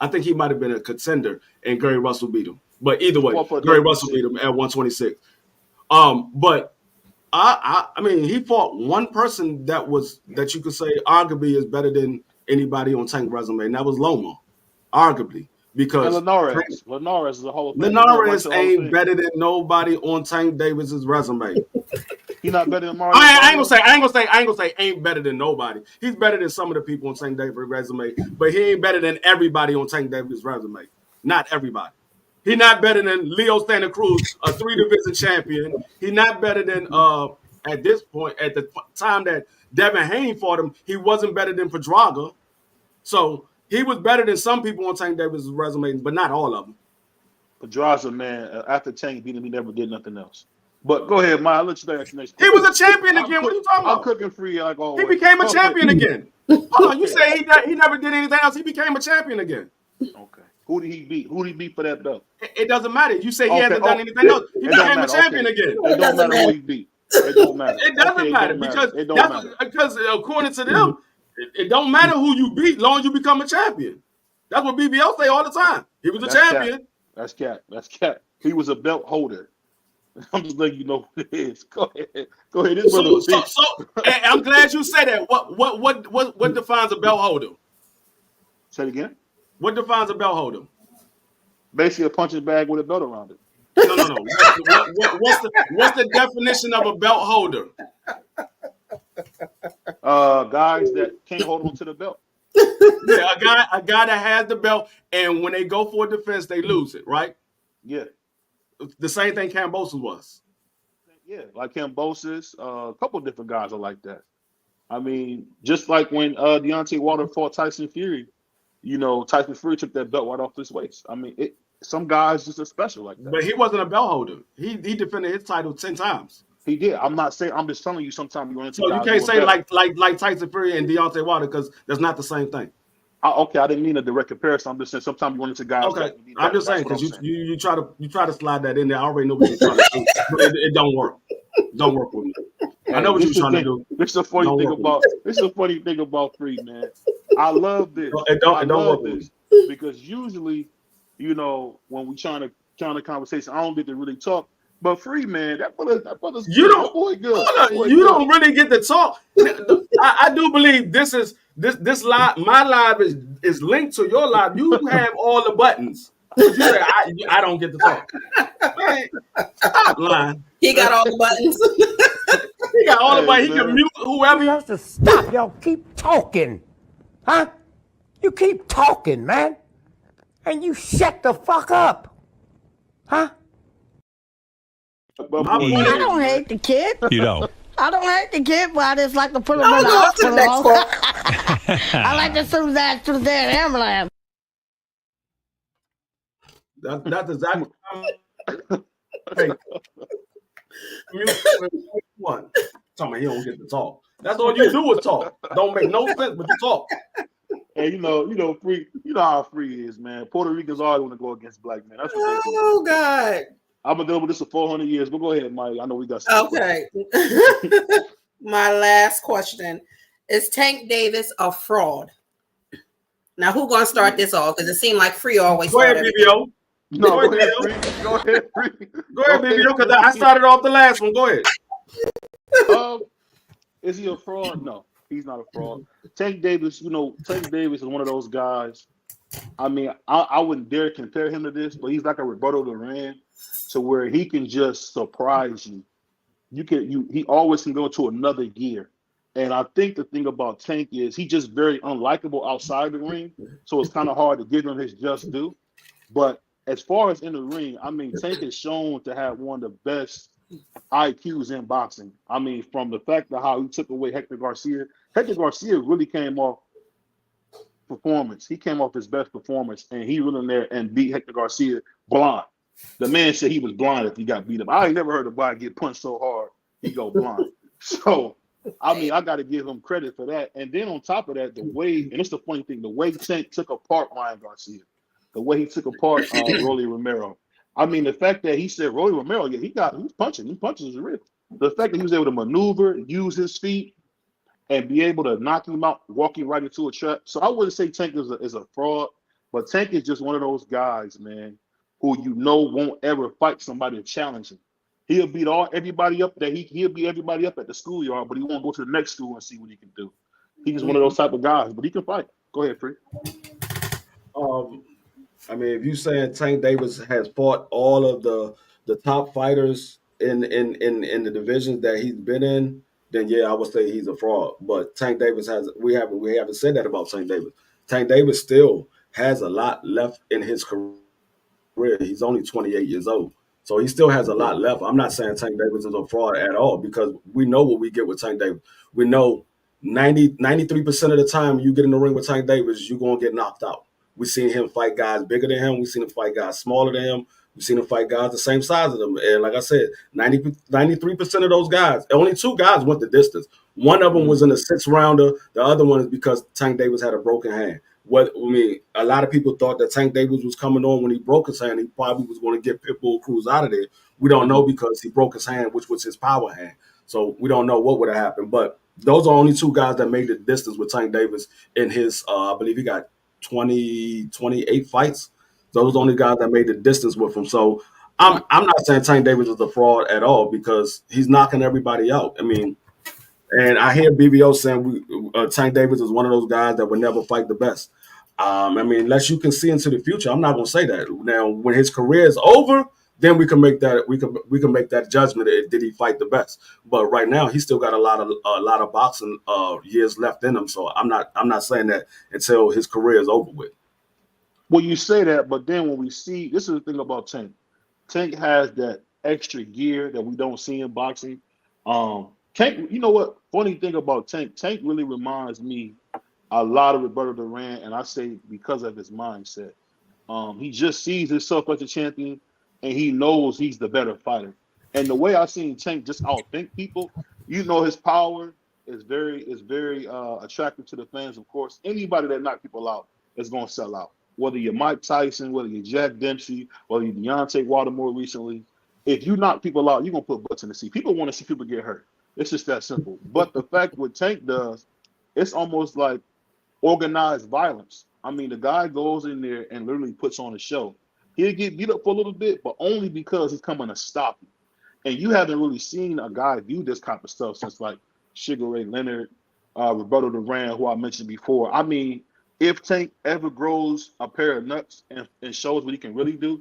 I think he might have been a contender, and Gary Russell beat him. But either way, Gary Russell beat him at 126. But I mean, he fought one person that you could say arguably is better than anybody on Tank resume, and that was Loma, arguably. because Linares is a Hall of Fame. Linares ain't better than nobody on Tank Davis's resume. He's not better than Mario. I ain't gonna say ain't better than nobody. He's better than some of the people on Tank Davis' resume, but he ain't better than everybody on Tank Davis' resume. Not everybody. He's not better than Leo Santa Cruz, a 3-division champion. He's not better than at this point, at the time that Devin Haney fought him, he wasn't better than Pedraga. So he was better than some people on Tank Davis' resume, but not all of them. Pedraza, man, after Tank beat him, he never did nothing else. But go ahead, Maya. I'll let you next question. He was a champion again. What are you talking about? I'm cooking free like always. He became a champion again. Hold on, you say he never did anything else. He became a champion again. Okay. Who did he beat? Who did he beat for that belt? It doesn't matter. You say he hasn't done anything else. He became a champion again. It don't matter who he beat. It don't matter. It doesn't matter because according to them, it don't matter who you beat, long as you become a champion. That's what BBL say all the time. He was a champion. That's cap. He was a belt holder. I'm just letting you know what it is. Go ahead. So I'm glad you said that. What defines a belt holder? Say it again. What defines a belt holder? Basically, a punching bag with a belt around it. No. What's the definition of a belt holder? Guys that can't hold on to the belt. Yeah, a guy that has the belt, and when they go for a defense, they lose it, right? Yeah. The same thing Kambosos was. Yeah, like Kambosos, a couple of different guys are like that. I mean, just like when Deontay Wilder fought Tyson Fury, Tyson Fury took that belt right off his waist. I mean, some guys just are special like that. But he wasn't a belt holder. He defended his title 10 times. He did. I'm not saying. I'm just telling you. Sometimes you're going to. So you can't say like Tyson Fury and Deontay Wilder because that's not the same thing. Okay, I didn't mean a direct comparison. I'm just saying sometimes you run into guys. Okay, I'm just saying because you try to slide that in there. I already know what you're trying to do, but it don't work. Don't work with me. I know what you're trying to do. This is a funny thing about Free, man. I love this. It don't work with me because usually, when we trying to count a conversation, I don't get to really talk. But Free, man, that brother's you good. don't Boy, good. You don't really get to talk. I do believe this live. My live is linked to your live. You have all the buttons. You say I don't get to talk. Man, stop lying. He got all the buttons. He got all the buttons. He can mute whoever. You have to stop. Y'all keep talking. Huh? You keep talking, man. And you shut the fuck up. Huh? I don't hate the kid. You don't. I don't hate the kid, but I just like to put him in the hospital. I like to send that to the ambulance. That's exactly one. Tell me he don't get to talk. That's all you do is talk. Don't make no sense, but you talk. And Free. You know how Free is, man. Puerto Ricans always want to go against black men. That's what they do. Oh God. I've been dealing with this for 400 years. But go ahead, Mike. I know we got Okay. My last question. Is Tank Davis a fraud? Now, who's going to start this off? Because it seemed like Free always Go ahead, BBO. No, go ahead, Free. Go ahead, BBO, because I started off the last one. Go ahead. Is he a fraud? No, he's not a fraud. Tank Davis, Tank Davis is one of those guys. I mean, I wouldn't dare compare him to this, but he's like a Roberto Duran, to where he can just surprise you. He always can go to another gear. And I think the thing about Tank is he's just very unlikable outside the ring, so it's kind of hard to give him his just due. But as far as in the ring, I mean, Tank is shown to have one of the best IQs in boxing. I mean, from the fact of how he took away Hector Garcia. Hector Garcia really came off performance. He came off his best performance, and he went in there and beat Hector Garcia blind. The man said he was blind if he got beat up. I ain't never heard a guy get punched so hard he go blind. So, I mean, I got to give him credit for that. And then on top of that, the way, and it's the funny thing, the way Tank took apart Ryan Garcia, the way he took apart Rolly Romero. I mean, the fact that he said Rolly Romero, yeah, he's punching. He punches his rib. The fact that he was able to maneuver, use his feet, and be able to knock him out, walking right into a trap. So I wouldn't say Tank is a fraud, but Tank is just one of those guys, man, who won't ever fight somebody to challenge him. He'll beat everybody up he'll beat everybody up at the schoolyard, but he won't go to the next school and see what he can do. He's just one of those type of guys, but he can fight. Go ahead, Free. I mean, if you saying Tank Davis has fought all of the top fighters in the divisions that he's been in, then yeah, I would say he's a fraud. But Tank Davis has we haven't said that about Tank Davis. Tank Davis still has a lot left in his career. He's only 28 years old. So he still has a lot left. I'm not saying Tank Davis is a fraud at all because we know what we get with Tank Davis. We know 93% of the time you get in the ring with Tank Davis, you're going to get knocked out. We've seen him fight guys bigger than him. We've seen him fight guys smaller than him. We've seen him fight guys the same size as him. And like I said, 93% of those guys, only 2 guys went the distance. One of them was in a 6 rounder. The other one is because Tank Davis had a broken hand. A lot of people thought that Tank Davis was coming on when he broke his hand. He probably was going to get Pitbull Cruz out of there. We don't know because he broke his hand, which was his power hand. So we don't know what would have happened. But those are only 2 guys that made the distance with Tank Davis in his, I believe he got 28 fights. Those are the only guys that made the distance with him. So I'm not saying Tank Davis is a fraud at all because he's knocking everybody out. I mean, and I hear BBO saying Tank Davis is one of those guys that would never fight the best. I mean, unless you can see into the future, I'm not going to say that. Now, when his career is over, then we can make that we can make that judgment. Did he fight the best? But right now, he's still got a lot of boxing years left in him. So I'm not saying that until his career is over with. Well, you say that, but then when we see, this is the thing about Tank. Tank has that extra gear that we don't see in boxing. Tank, you know what? Funny thing about Tank, Tank really reminds me a lot of Roberto Duran, and I say because of his mindset. He just sees himself as a champion, and he knows he's the better fighter. And the way I've seen Tank just outthink people, you know, his power is very attractive to the fans. Of course, anybody that knock people out is going to sell out. Whether you're Mike Tyson, whether you're Jack Dempsey, whether you're Deontay Wilder more recently, if you knock people out, you're going to put butts in the seat. People want to see people get hurt. It's just that simple. But the fact what Tank does, it's almost like organized violence. I mean, the guy goes in there and literally puts on a show. He'll get beat up for a little bit, but only because he's coming to stop you. And you haven't really seen a guy do this type of stuff since like Sugar Ray Leonard, Roberto Duran, who I mentioned before. I mean, if Tank ever grows a pair of nuts and shows what he can really do,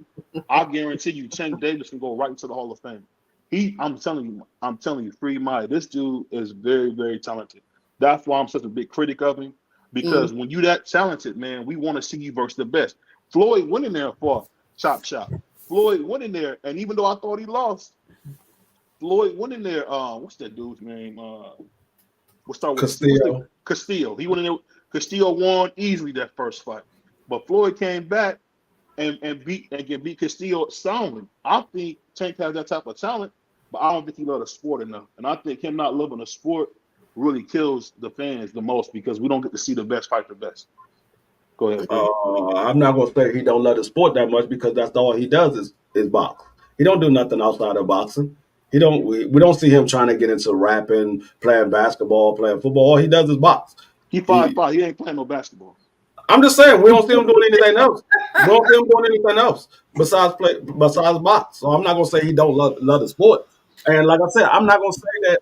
I guarantee you Tank Davis can go right into the Hall of Fame. I'm telling you, Free Maya, this dude is very, very talented. That's why I'm such a big critic of him. Because when you that talented, man, we want to see you versus the best. Floyd went in there for chop. Floyd went in there, and even though I thought he lost, Floyd went in there. What's that dude's name? We'll start with Castillo. Castillo. He went in there. Castillo won easily that first fight, but Floyd came back and beat Castillo soundly. I think Tank has that type of talent, but I don't think he loves the sport enough. And I think him not loving the sport really kills the fans the most because we don't get to see the best fight the best. Go ahead. I'm not gonna say he don't love the sport that much because that's all he does is box. He don't do nothing outside of boxing. We don't see him trying to get into rapping, playing basketball, playing football. All he does is box. He 5'5". He ain't playing no basketball. I'm just saying we don't see him doing anything else. We don't see him doing anything else besides box. So I'm not gonna say he don't love the sport. And like I said, I'm not gonna say that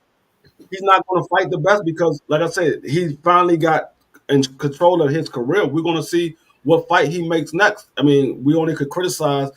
he's not going to fight the best because, like I said, he finally got in control of his career. We're going to see what fight he makes next. I mean, we only could criticize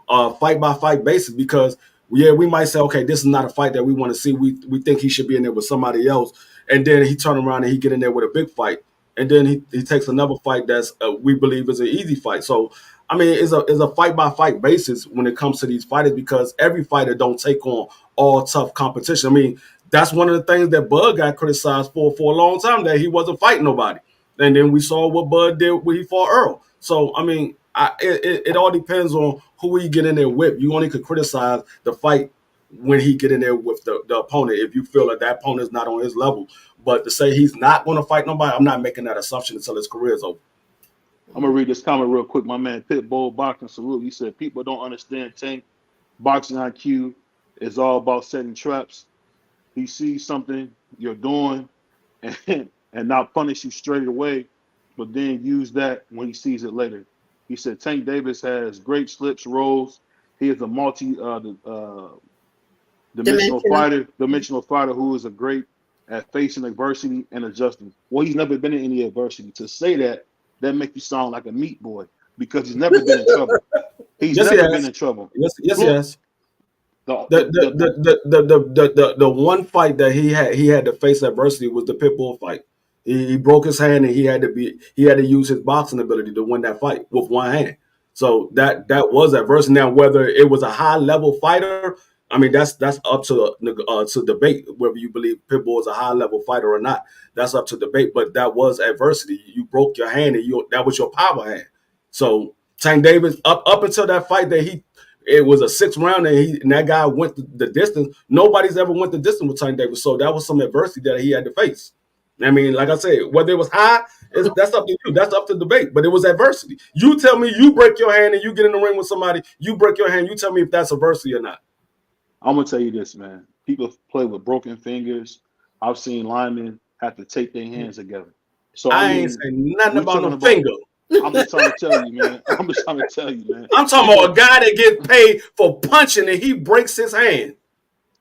fight by fight basis because, we might say, okay, this is not a fight that we want to see. We think he should be in there with somebody else, and then he turn around and he get in there with a big fight, and then he takes another fight that's we believe is an easy fight. So, I mean, it's a fight by fight basis when it comes to these fighters because every fighter don't take on all tough competition. I mean, that's one of the things that Bud got criticized for a long time, that he wasn't fighting nobody. And then we saw what Bud did when he fought Earl. So, I mean, it all depends on who he get in there with. You only could criticize the fight when he get in there with the opponent if you feel that opponent is not on his level. But to say he's not going to fight nobody, I'm not making that assumption until his career is over. I'm going to read this comment real quick. My man Pitbull Boxing Salute. He said, people don't understand Tank. Boxing IQ is all about setting traps. He sees something you're doing and not punish you straight away, but then use that when he sees it later. He said Tank Davis has great slips, rolls. He is a dimensional fighter who is a great at facing adversity and adjusting. Well, he's never been in any adversity. To say that makes you sound like a meat boy. because he's never been in trouble. He's Yes, he never has. been in trouble. Yes, Floyd, yes. the The one fight that he had to face adversity was the Pitbull fight. He broke his hand and he had to use his boxing ability to win that fight with one hand. So that was adversity. Now, whether it was a high level fighter, I mean that's up to debate whether you believe Pitbull is a high level fighter or not. That's up to debate. But that was adversity. You broke your hand and that was your power hand. So Tank Davis up until that fight that it was a 6th round and that guy went the distance. Nobody's ever went the distance with Tank Davis. So that was some adversity that he had to face. I mean, like I said, whether it was high, that's up to you. That's up to debate. But it was adversity. You tell me you break your hand and you get in the ring with somebody, you break your hand, you tell me if that's adversity or not. I'm gonna tell you this, man. People play with broken fingers. I've seen linemen have to tape their hands together. So I ain't saying nothing about no finger. I'm just trying to tell you, man. I'm just trying to tell you, man. I'm talking about a guy that gets paid for punching and he breaks his hand.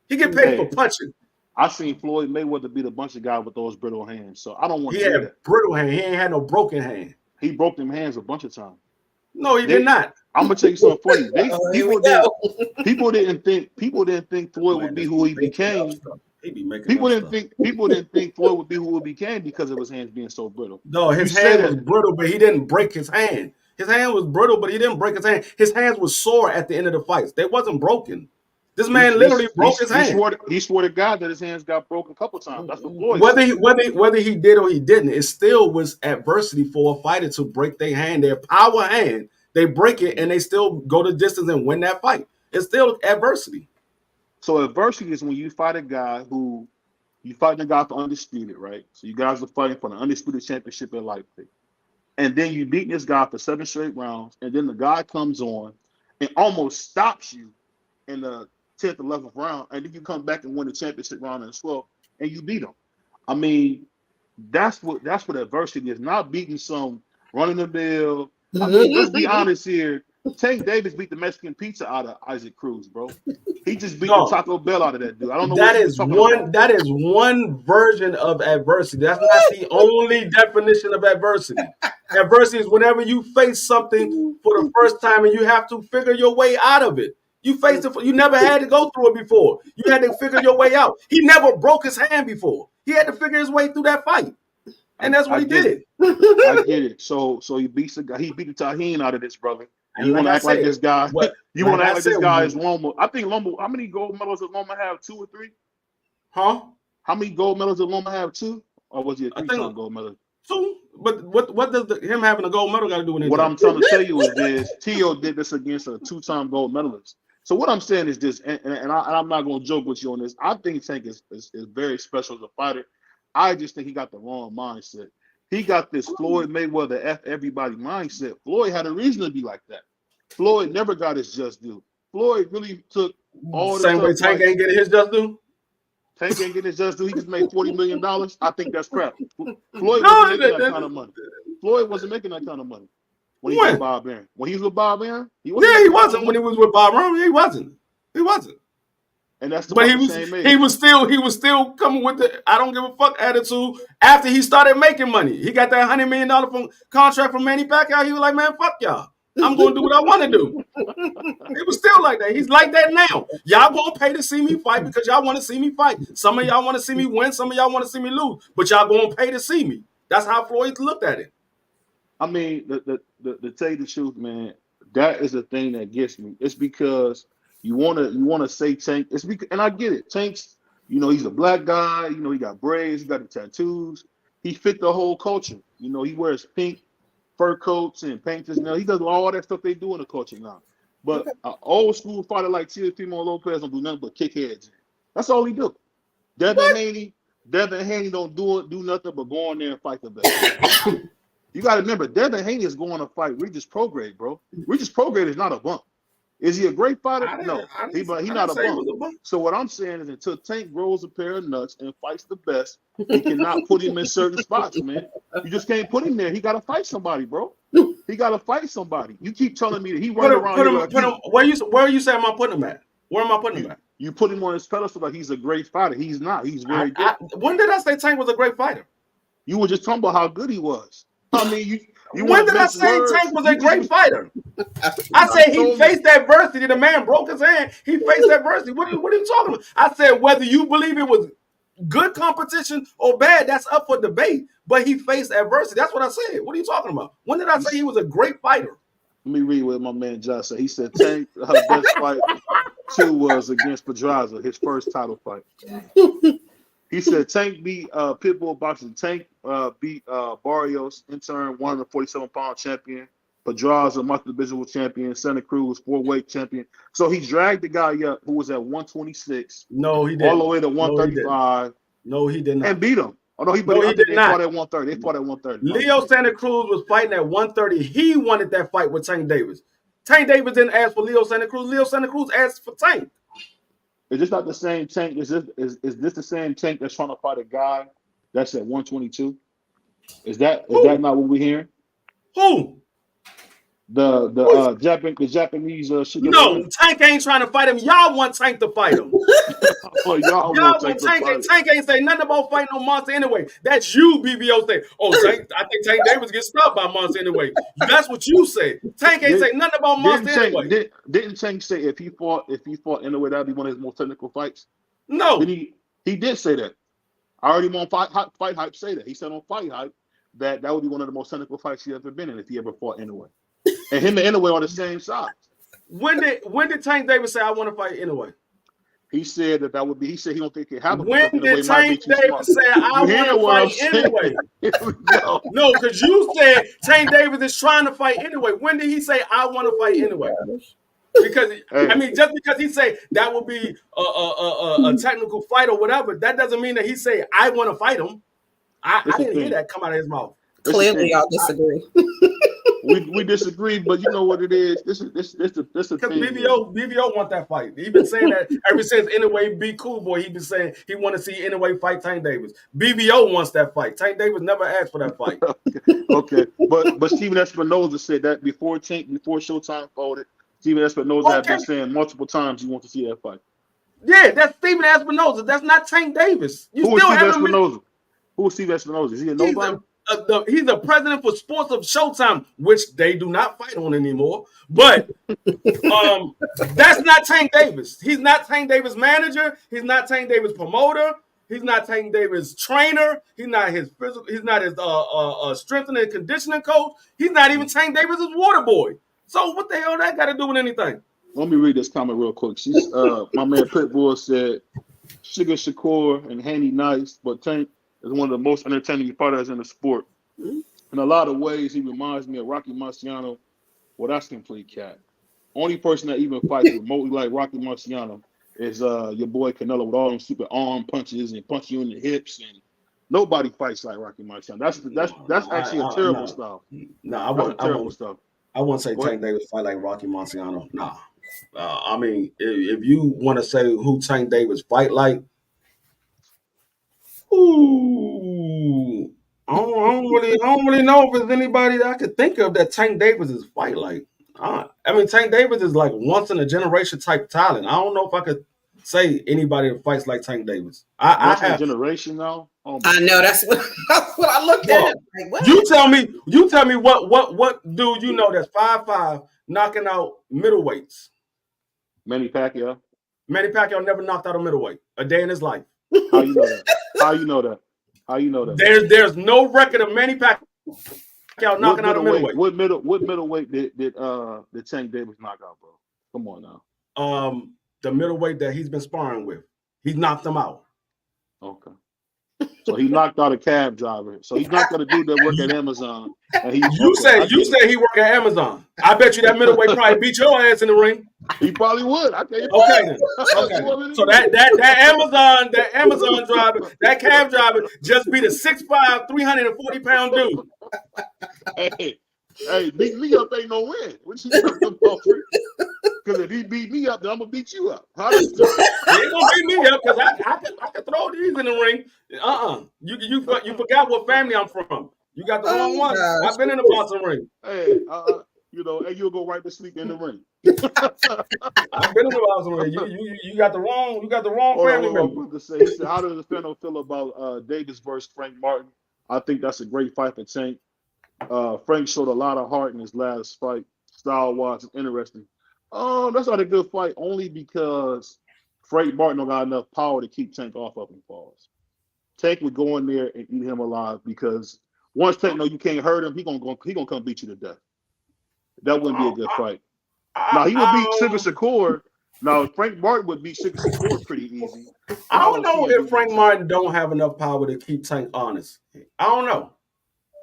He get paid for punching. I seen Floyd Mayweather beat a bunch of guys with those brittle hands, so I don't want to hear that. He had brittle hand. He ain't had no broken hand. He broke them hands a bunch of times. No, he did not. I'm gonna tell you something funny. People didn't think Floyd would be who he became. People didn't think Floyd would be who he became because of his hands being so brittle. No, his hand was brittle, but he didn't break his hand. His hand was brittle, but he didn't break his hand. His hands were sore at the end of the fights. They wasn't broken. This man literally broke his hand. He swore to God that his hands got broken a couple times. That's what Floyd said. Whether he did or he didn't, it still was adversity for a fighter to break their hand, their power hand. They break it and they still go the distance and win that fight. It's still adversity. So adversity is when you fight a guy for undisputed, right? So you guys are fighting for the undisputed championship in lightweight. And then you beat this guy for 7 straight rounds, and then the guy comes on and almost stops you in the 10th or 11th round, and then you come back and win the championship round in the 12th, and you beat him. I mean, that's what adversity is. Not beating some running the mill. I mean, let's be honest here. Tank Davis beat the Mexican pizza out of Isaac Cruz, bro. He just beat the Taco Bell out of that dude. I don't know. That is one version of adversity. That's not the only definition of adversity. Adversity is whenever you face something for the first time and you have to figure your way out of it. You faced it. You never had to go through it before. You had to figure your way out. He never broke his hand before. He had to figure his way through that fight, and that's what he did. I get it. So he beats the guy. He beat the Tahine out of this, brother. And you want to act like this guy. You want to act like this guy is Loma. I think Loma. How many gold medals did Loma have? 2 or 3? Huh? How many gold medals did Loma have? 2? Or was he a 3-time gold medal? 2. But what does him having a gold medal got to do with anything? What I'm trying to tell you is this: Tio did this against a 2-time gold medalist. So what I'm saying is this, and I'm not going to joke with you on this. I think Tank is very special as a fighter. I just think he got the wrong mindset. He got this Floyd Mayweather F everybody mindset. Floyd had a reason to be like that. Floyd never got his just due. Floyd really took all the same way Tank ain't getting his just due. Tank ain't getting his just due. He just made $40 million. I think that's crap. Floyd wasn't making that kind of money. Floyd wasn't making that kind of money when he was with Bob Arum. When he was with Bob Arum, he wasn't. When he was with Bob Arum, he wasn't. And that's the same age. He was still coming with the I don't give a fuck attitude after he started making money. He got that $100 million contract from Manny Pacquiao. He was like, man, fuck y'all. I'm going to do what I want to do. He was still like that. He's like that now. Y'all going to pay to see me fight because y'all want to see me fight. Some of y'all want to see me win. Some of y'all want to see me lose. But y'all going to pay to see me. That's how Floyd looked at it. I mean, to tell you the truth, man, that is the thing that gets me. It's because you wanna say Tank. It's because, and I get it. Tank's, he's a black guy. He got braids. He got the tattoos. He fit the whole culture. He wears pink fur coats and paints his nails. He does all that stuff they do in the culture now. But an old school fighter like Teofimo Lopez don't do nothing but kick heads. That's all he do. Devin Haney don't do nothing but go in there and fight the best. You got to remember, Devin Haney is going to fight Regis Prograis, bro. Regis Prograis is not a bump. Is he a great fighter? No, he's not a bump. So what I'm saying is until Tank grows a pair of nuts and fights the best, he cannot put him in certain spots, man. You just can't put him there. He got to fight somebody, bro. He got to fight somebody. You keep telling me that he running around. Where are you saying I'm putting him at? Where am I putting him at? You put him on his pedestal like he's a great fighter. He's not. He's very good. When did I say Tank was a great fighter? You were just talking about how good he was. I mean, When did I say Tank was a great fighter? I said he faced adversity. The man broke his hand. He faced adversity. What are you talking about? I said whether you believe it was good competition or bad, that's up for debate. But he faced adversity. That's what I said. What are you talking about? When did I say he was a great fighter? Let me read what my man Josh said. He said Tank, her best fight too was against Pedraza, his first title fight. He said Tank beat Pitbull boxing. Tank beat Barrios, in turn 147-pound champion. Pedraza, multi-divisional champion. Santa Cruz, 4-weight champion. So he dragged the guy up who was at 126. No, he didn't. All the way to 135. No, he did not. And beat him. Oh, no, he did not. They fought at 130. They fought at 130. Leo Santa Cruz was fighting at 130. He wanted that fight with Tank Davis. Tank Davis didn't ask for Leo Santa Cruz. Leo Santa Cruz asked for Tank. Is this not the same Tank? Is this the same Tank that's trying to fight a guy that's at 122? Is that not what we're hearing? Who? The Japanese No, Tank ain't trying to fight him. Y'all want Tank to fight him. Oh, y'all want Tank ain't say nothing about fighting no monster anyway. That's you, BBO say. Oh, Tank, I think Tank Davis gets stopped by monster anyway. That's what you say. Tank ain't say nothing about monster anyway. Didn't Tank say if he fought anyway, that'd be one of his most technical fights? No. He did say that. I already on Fight Hype say that. He said on Fight Hype that would be one of the most technical fights he ever been in if he ever fought anyway. And him and Inoue are the same size. When did Tank Davis say I want to fight Inoue? He said that would be. He said he don't think it happened. When did Tank Davis say I want to fight Inoue? No, because you said Tank Davis is trying to fight Inoue. When did he say I want to fight Inoue? Because just because he say that would be a technical fight or whatever, that doesn't mean that he say I want to fight him. I didn't hear that come out of his mouth. Clearly, y'all disagree. We disagree, but you know what it is. This is the because thing. BBO want that fight. He been saying that ever since Inoue beat Cool Boy. He been saying he want to see Inoue fight Tank Davis. BBO wants that fight. Tank Davis never asked for that fight. Okay, but Steven Espinoza said that before Showtime folded. Steven Espinoza had been saying multiple times he wants to see that fight. Yeah, that's Steven Espinoza. That's not Tank Davis. Who is Steven Espinoza? Who is Steven Espinoza? Is he a nobody? He's the president for sports of Showtime, which they do not fight on anymore. But that's not Tank Davis. He's not Tank Davis' manager. He's not Tank Davis' promoter. He's not Tank Davis' trainer. He's not his physical. He's not his strengthening and conditioning coach. He's not even Tank Davis' water boy. So what the hell that got to do with anything? Let me read this comment real quick. She's my man Pitbull said Sugar Shakur and Handy nice, but Tank is one of the most entertaining fighters in the sport. In a lot of ways, he reminds me of Rocky Marciano. Well, that's complete cat. Only person that even fights remotely like Rocky Marciano is your boy Canelo with all them super arm punches and punch you in the hips, and nobody fights like Rocky Marciano. That's actually a terrible style. No, I wouldn't say Tank Davis fight like Rocky Marciano. Nah. I mean, if you want to say who Tank Davis fight like, ooh, I don't really know if there's anybody that I could think of that Tank Davis is fight like. I mean, Tank Davis is like once in a generation type talent. I don't know if I could say anybody that fights like Tank Davis. I have a generation now. Oh I know that's what I looked at. Like, what? You tell me what dude you know that's 5'5" knocking out middleweights. Manny Pacquiao. Manny Pacquiao never knocked out a middleweight a day in his life. How you know that? How you know that? There's no record of Manny Pacquiao knocking out a middleweight. What middleweight did Tank Davis knock out, bro? Come on now. The middleweight that he's been sparring with, he's knocked them out. Okay. So he knocked out a cab driver. So he's not gonna do that work at Amazon. You said he work at Amazon. I bet you that middleweight probably beat your ass in the ring. He probably would. Okay then. So that Amazon driver, that cab driver, just beat a 6'5", 340-pound dude. Hey, beat me up ain't no win. What you talking about? Because if he beat me up, then I'm gonna beat you up. How does he ain't gonna beat me up because I can throw these in the ring. You forgot what family I'm from. You got the wrong one. Gosh. I've been in the boxing ring. Hey, you'll go right to sleep in the ring. I've been in the boxing ring. You got the wrong family member. He said, how does the fan feel about Davis versus Frank Martin? I think that's a great fight for Tank. Frank showed a lot of heart in his last fight. Style-wise, it's interesting. That's not a good fight only because Frank Martin don't got enough power to keep Tank off of him. Pause. Tank would go in there and eat him alive because once Tank know you can't hurt him, he gonna come beat you to death. That wouldn't be a good fight. Now he would beat Sugar Shakur. Now Frank Martin would beat Sugar Shakur pretty easy. I don't know if Frank Martin don't have enough power to keep Tank honest. I don't know.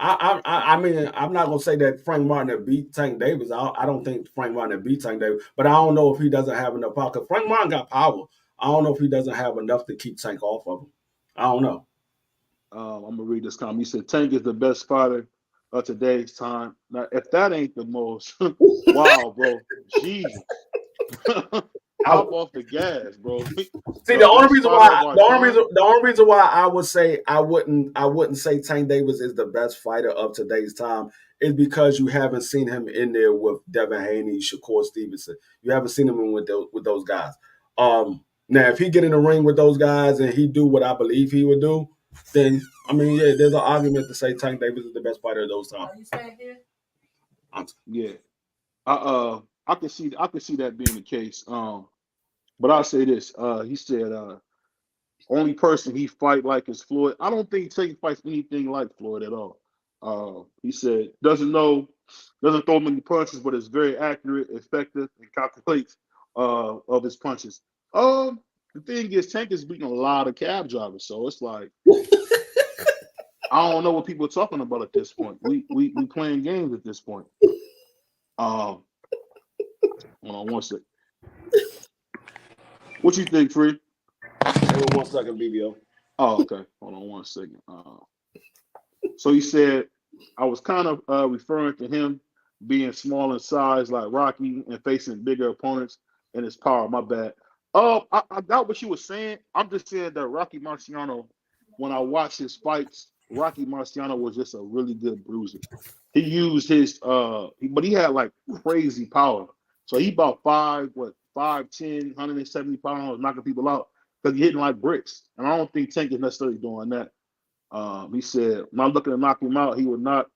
I mean, I'm not gonna say that Frank Martin had beat Tank Davis. I don't think Frank Martin had beat Tank Davis, but I don't know if he doesn't have enough power. Because Frank Martin got power. I don't know if he doesn't have enough to keep Tank off of him. I don't know. I'm gonna read this comment. He said Tank is the best fighter of today's time. Now, if that ain't the most, wow, bro, Jesus. Hop off the gas, bro. See, the only reason why I would say I wouldn't say Tank Davis is the best fighter of today's time is because you haven't seen him in there with Devin Haney, Shakur Stevenson. You haven't seen him in with those guys. Now, if he get in the ring with those guys and he do what I believe he would do, then I mean, yeah, there's an argument to say Tank Davis is the best fighter of those times. Are you staying here? Yeah, I can see that being the case. But I'll say this. He said only person he fight like is Floyd. I don't think Tank fights anything like Floyd at all. He said doesn't throw many punches, but is very accurate, effective, and calculates of his punches. The thing is, Tank is beating a lot of cab drivers, so it's like I don't know what people are talking about at this point. We playing games at this point. Hold on one second. What you think, Free? Hold on 1 second, BBO. Oh, okay. Hold on 1 second. So he said, I was kind of referring to him being small in size like Rocky and facing bigger opponents and his power. My bad. I got what you were saying. I'm just saying that Rocky Marciano, when I watched his fights, Rocky Marciano was just a really good bruiser. He used his but he had like crazy power. So he about 5'10", 170 pounds, knocking people out because he's hitting like bricks. And I don't think Tank is necessarily doing that. He said, I'm not looking to knock him out. He would not,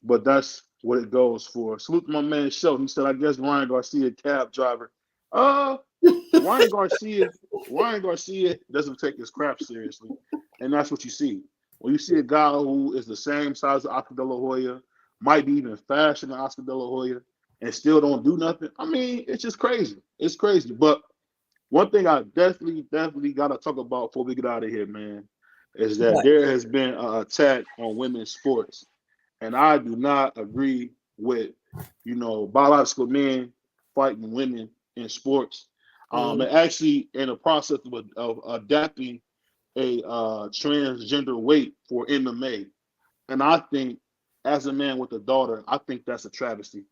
but that's what it goes for. Salute to my man Shelton. He said, I guess Ryan Garcia, cab driver. Ryan Garcia doesn't take his crap seriously. And that's what you see. When you see a guy who is the same size as Oscar De La Hoya, might be even faster than Oscar De La Hoya, and still don't do nothing. I mean, it's just crazy. It's crazy. But one thing I definitely got to talk about before we get out of here, man, is that there has been an attack on women's sports. And I do not agree with, biological men fighting women in sports. And actually in the process of adapting a transgender weight for MMA. And I think, as a man with a daughter, I think that's a travesty.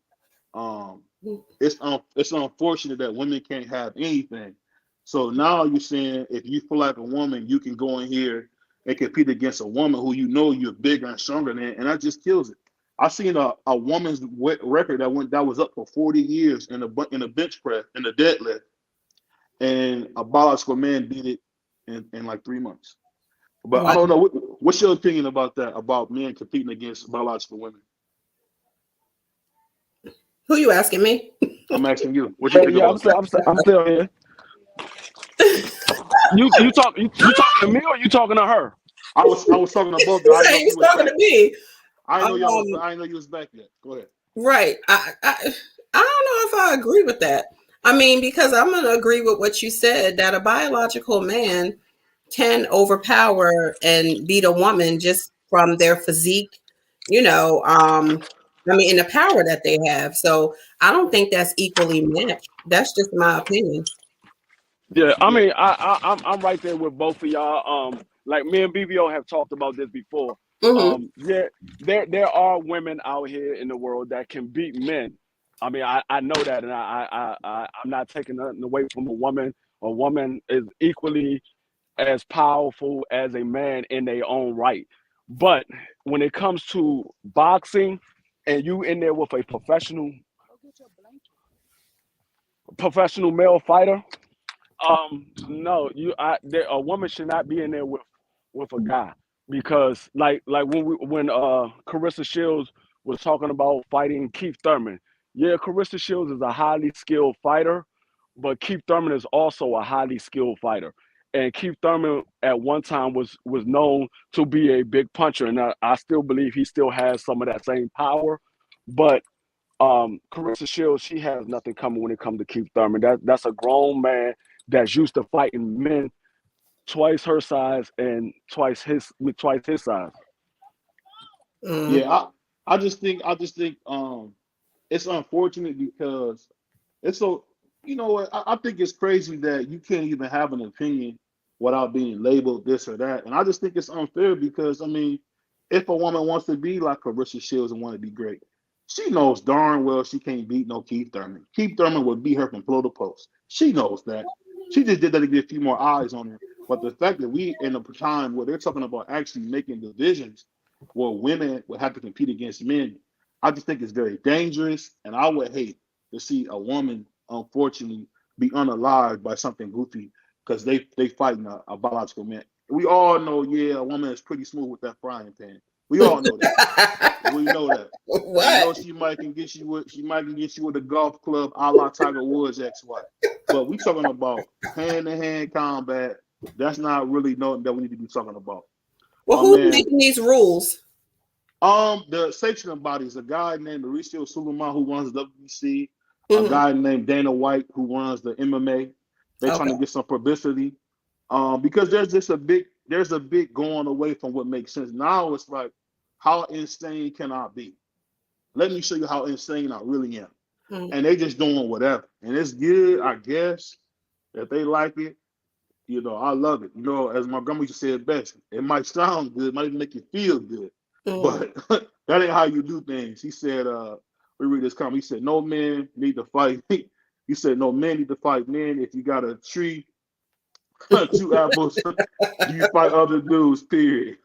It's unfortunate that women can't have anything. So now you're saying if you feel like a woman, you can go in here and compete against a woman who you're bigger and stronger than, and that just kills it. I've seen a woman's record that was up for 40 years in a bench press, in a deadlift, and a biological man beat it in like 3 months. But I don't know. What's your opinion about that? About men competing against biological women? Who you asking me? I'm asking you. What you think about that? I'm still here. You talking to me or you talking to her? I was talking to both. He's talking to me. I didn't know you was back yet. Go ahead. Right. I don't know if I agree with that. I mean, because I'm going to agree with what you said, that a biological man can overpower and beat a woman just from their physique, and the power that they have. So I don't think that's equally matched. That's just my opinion. Yeah, I mean, I'm right there with both of y'all. Like me and BBO have talked about this before. Yeah, there are women out here in the world that can beat men. I mean, I know that, and I'm not taking nothing away from a woman. A woman is equally as powerful as a man in their own right. But when it comes to boxing, and you in there with a professional male fighter, no, a woman should not be in there with a guy, because like when Carissa Shields was talking about fighting Keith Thurman. Yeah, Carissa Shields is a highly skilled fighter, but Keith Thurman is also a highly skilled fighter. And Keith Thurman at one time was known to be a big puncher, and I still believe he still has some of that same power. But Carissa Shields, she has nothing coming when it comes to Keith Thurman. That's a grown man that's used to fighting men twice her size and twice his size. Yeah, I just think it's unfortunate because it's so, you know what, I think it's crazy that you can't even have an opinion without being labeled this or that. And I just think it's unfair because, I mean, if a woman wants to be like Carissa Shields and want to be great, she knows darn well she can't beat no Keith Thurman. Keith Thurman would beat her from pillow to post. She knows that. She just did that to get a few more eyes on her. But the fact that we in a time where they're talking about actually making divisions where women would have to compete against men, I just think it's very dangerous. And I would hate to see a woman, unfortunately, be unalived by something goofy because they fighting a biological man. We all know, yeah, a woman is pretty smooth with that frying pan. We all know that. We know that. What? You know she might can get you with a golf club a la Tiger Woods ex-wife. But we talking about hand-to-hand combat. That's not really nothing that we need to be talking about. Well, who's making these rules? The sanctioning bodies, a guy named Mauricio Suleiman who runs the WBC, a guy named Dana White who runs the MMA. They're trying to get some publicity. Because there's a big going away from what makes sense. Now it's like, how insane can I be? Let me show you how insane I really am. And they just doing whatever. And it's good, I guess, if they like it. You know, I love it. You know, as my grandma used to say it best, it might sound good, it might even make you feel good. But that ain't how you do things. He said, we read this comment, he said, no men need to fight. He said, no men need to fight men. If you got a tree, 2 apples, you fight other dudes, period.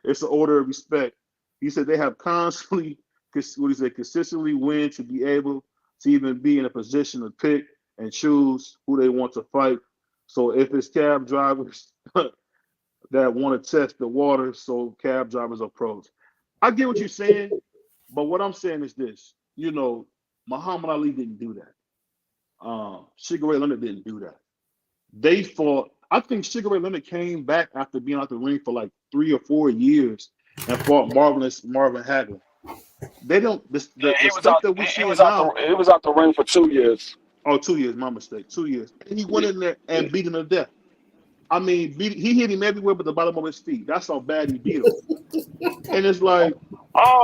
It's an order of respect. He said they have consistently win to be able to even be in a position to pick and choose who they want to fight. So if it's cab drivers that want to test the water, so cab drivers approach. I get what you're saying, but what I'm saying is this. You know, Muhammad Ali didn't do that. Sugar Ray Leonard didn't do that. They fought. I think Sugar Ray Leonard came back after being out the ring for like 3 or 4 years and fought Marvin Hagler. They don't. The stuff that we see now. He was out the ring for 2 years. Oh, 2 years, my mistake. 2 years. And he went in there and beat him to death. I mean, he hit him everywhere but the bottom of his feet. That's how bad he beat him. And it's like,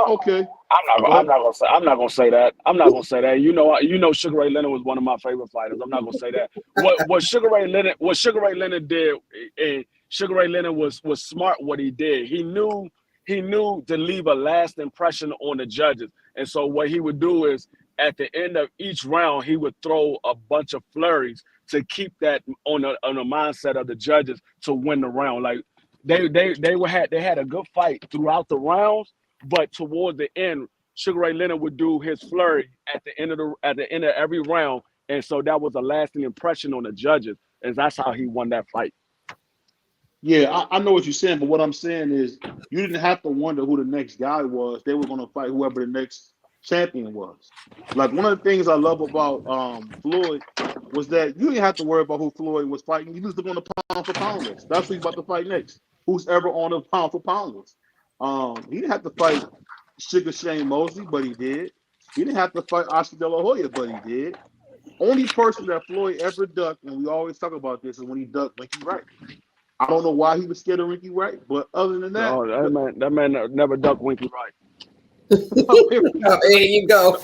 okay. I'm not gonna say that. You know, Sugar Ray Leonard was one of my favorite fighters. I'm not gonna say that. What Sugar Ray Leonard did, and Sugar Ray Leonard was smart. What he did, he knew to leave a last impression on the judges. And so what he would do is, at the end of each round, he would throw a bunch of flurries to keep that on the mindset of the judges to win the round. Like they had a good fight throughout the rounds, but toward the end, Sugar Ray Leonard would do his flurry at the end of every round, and so that was a lasting impression on the judges, and that's how he won that fight. Yeah, I know what you're saying, but what I'm saying is you didn't have to wonder who the next guy was. They were going to fight whoever the next champion was. Like, one of the things I love about Floyd was that you didn't have to worry about who Floyd was fighting. You just look on the pound for pound list. That's who he's about to fight next. Who's ever on the pound for pound list. He didn't have to fight Sugar Shane Mosley, but he did. He didn't have to fight Oscar De La Hoya, but he did. Only person that Floyd ever ducked, and we always talk about this, is when he ducked Winky Wright. I don't know why he was scared of Winky Wright, but other than that, that man never ducked Winky Wright. There you go.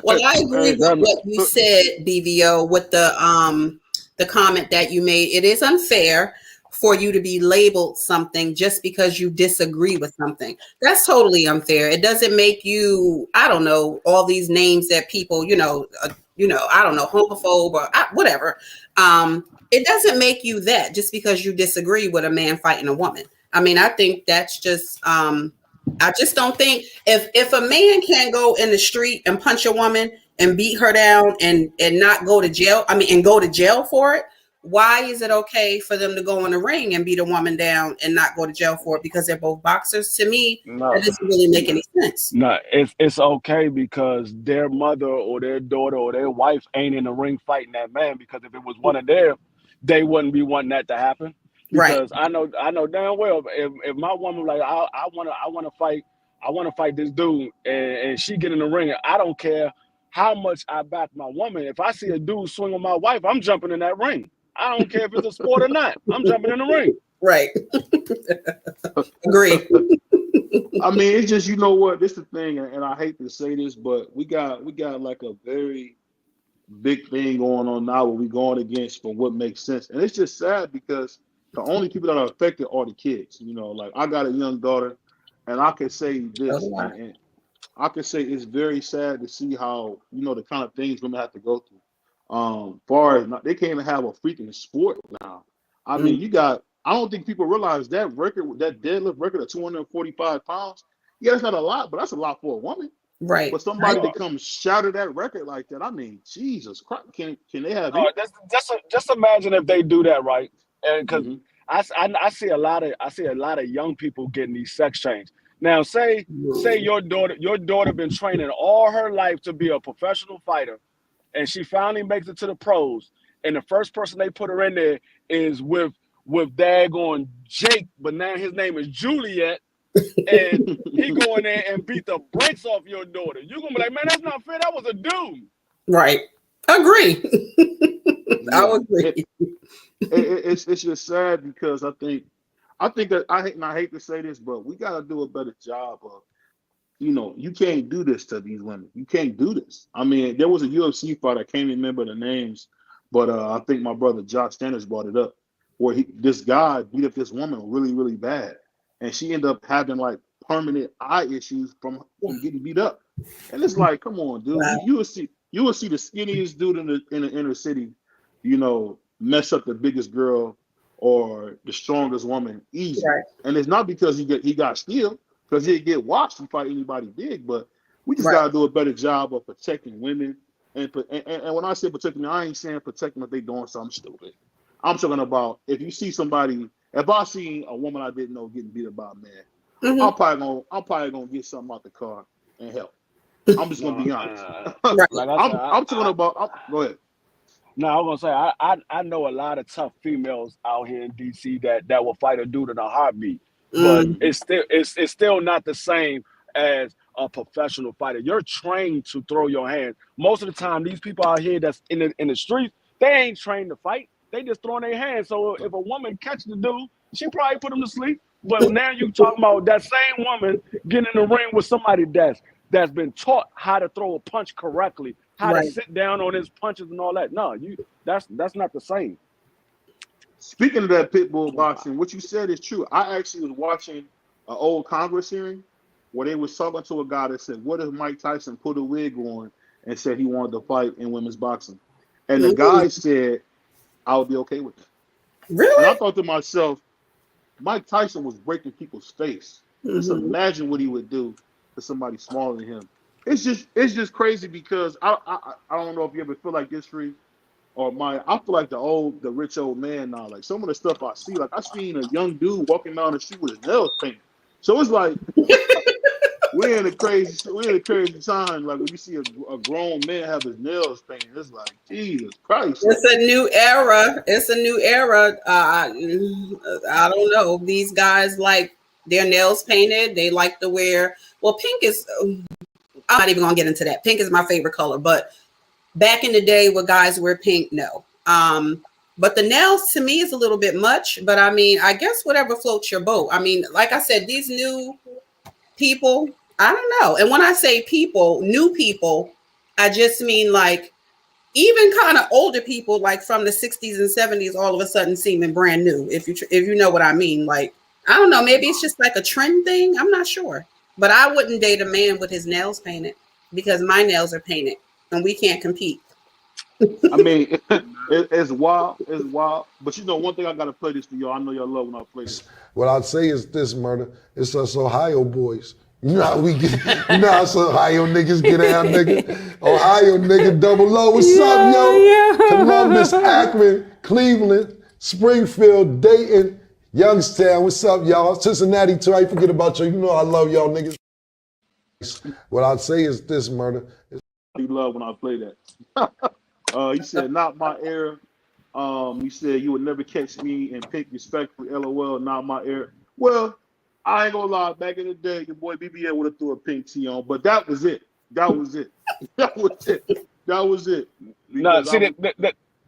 Well, I agree with what you said, BVO, with the comment that you made. It is unfair for you to be labeled something just because you disagree with something. That's totally unfair. It doesn't make you, I don't know, all these names that people, I don't know, homophobe or whatever. It doesn't make you that just because you disagree with a man fighting a woman. I mean, I think that's just, I just don't think if a man can't go in the street and punch a woman and beat her down and not go to jail, and go to jail for it, why is it okay for them to go in the ring and beat a woman down and not go to jail for it because they're both boxers? To me, No, that doesn't really make any sense. no, it's okay because their mother or their daughter or their wife ain't in the ring fighting that man. Because if it was one of them, they wouldn't be wanting that to happen. Right. Because I know damn well if my woman like I want to fight this dude and she get in the ring, I don't care how much I back my woman. If I see a dude swing on my wife, I'm jumping in that ring. I don't care if it's a sport or not. I'm jumping in the ring. Right. Agree. I mean, it's just, you know what, this is the thing, and I hate to say this, but we got like a very big thing going on now where we're going against for what makes sense. And it's just sad because the only people that are affected are the kids. You know, like I got a young daughter, and I can say this, and I can say it's very sad to see how, you know, the kind of things women have to go through. Far as they can't even have a freaking sport now. I mean, I don't think people realize that record, that deadlift record of 245 pounds. Yeah, that's not a lot, but that's a lot for a woman. Right. But somebody to come shatter that record like that, I mean, Jesus Christ, can they have it? Just imagine if they do that, right? And because I see a lot of young people getting these sex changes. Now, say your daughter been training all her life to be a professional fighter, and she finally makes it to the pros, and the first person they put her in there is with daggone Jake, but now his name is Juliet, and he go in there and beat the brakes off your daughter. You're gonna be like, man, that's not fair. That was a dude. Right. Agree. I agree. It's just sad because I think that I hate to say this, but we gotta do a better job of, you know, you can't do this to these women. You can't do this. I mean, there was a UFC fight, I can't remember the names, but I think my brother Josh Sanders brought it up, where this guy beat up this woman really, really bad. And she ended up having like permanent eye issues from getting beat up. And it's like, come on, dude. Wow. You will see the skinniest dude in the inner city, you know, mess up the biggest girl or the strongest woman easy. Right. And it's not because he got steal, because he'd get watched and fight anybody big, but we just gotta do a better job of protecting women. And when I say protecting them, I ain't saying protecting if they doing something stupid. I'm talking about if you see somebody, if I see a woman I didn't know getting beat up by a man, I'm probably gonna get something out the car and help. I'm just gonna be honest. Like I'm talking about. Go ahead. No, I was gonna say I know a lot of tough females out here in DC that will fight a dude in a heartbeat, but it's still not the same as a professional fighter. You're trained to throw your hands. Most of the time, these people out here that's in the streets, they ain't trained to fight. They just throwing their hands. So if a woman catch the dude, she probably put him to sleep. But now you talking about that same woman getting in the ring with somebody that's been taught how to throw a punch correctly, how to sit down on his punches and all that. No, that's not the same. Speaking of that pit bull boxing, what you said is true. I actually was watching an old Congress hearing where they was talking to a guy that said, what if Mike Tyson put a wig on and said he wanted to fight in women's boxing? And the guy said, I would be okay with that. Really? And I thought to myself, Mike Tyson was breaking people's face. Just imagine what he would do to somebody smaller than him. It's just crazy because I don't know if you ever feel like this, Free, or I feel like the rich old man now. Like some of the stuff I see, like I seen a young dude walking down the street with his nails painted. So it's like we're in a crazy time. Like when you see a grown man have his nails painted, it's like Jesus Christ. It's a new era. I don't know. These guys like their nails painted. They like to wear. Well, pink is. I'm not even gonna get into that. Pink is my favorite color, but back in the day, where guys wear pink, no. But the nails to me is a little bit much. But I mean, I guess whatever floats your boat. I mean, like I said, these new people. I don't know. And when I say people, new people, I just mean like even kind of older people, like from the 60s and 70s, all of a sudden seeming brand new. If you know what I mean, like I don't know, maybe it's just like a trend thing. I'm not sure, but I wouldn't date a man with his nails painted because my nails are painted and we can't compete. I mean, it's wild. It's wild. But you know, one thing I gotta play this for y'all. I know y'all love when I play this. What I'd say is this, Murder. It's us Ohio boys. You know how we get, you know how some Ohio niggas get down, nigga. Ohio nigga, double O. What's up, yo? Columbus, Akron, Cleveland, Springfield, Dayton, Youngstown. What's up, y'all? Cincinnati too. I ain't forget about you. You know I love y'all niggas. What I'd say is this, murder. He love when I play that. He said, not my era. He said, you would never catch me in pink respectfully. LOL, not my era. Well, I ain't gonna lie. Back in the day, your boy BBL would have threw a pink tee on, but that was it. That was it. That was it. That was it. No, see,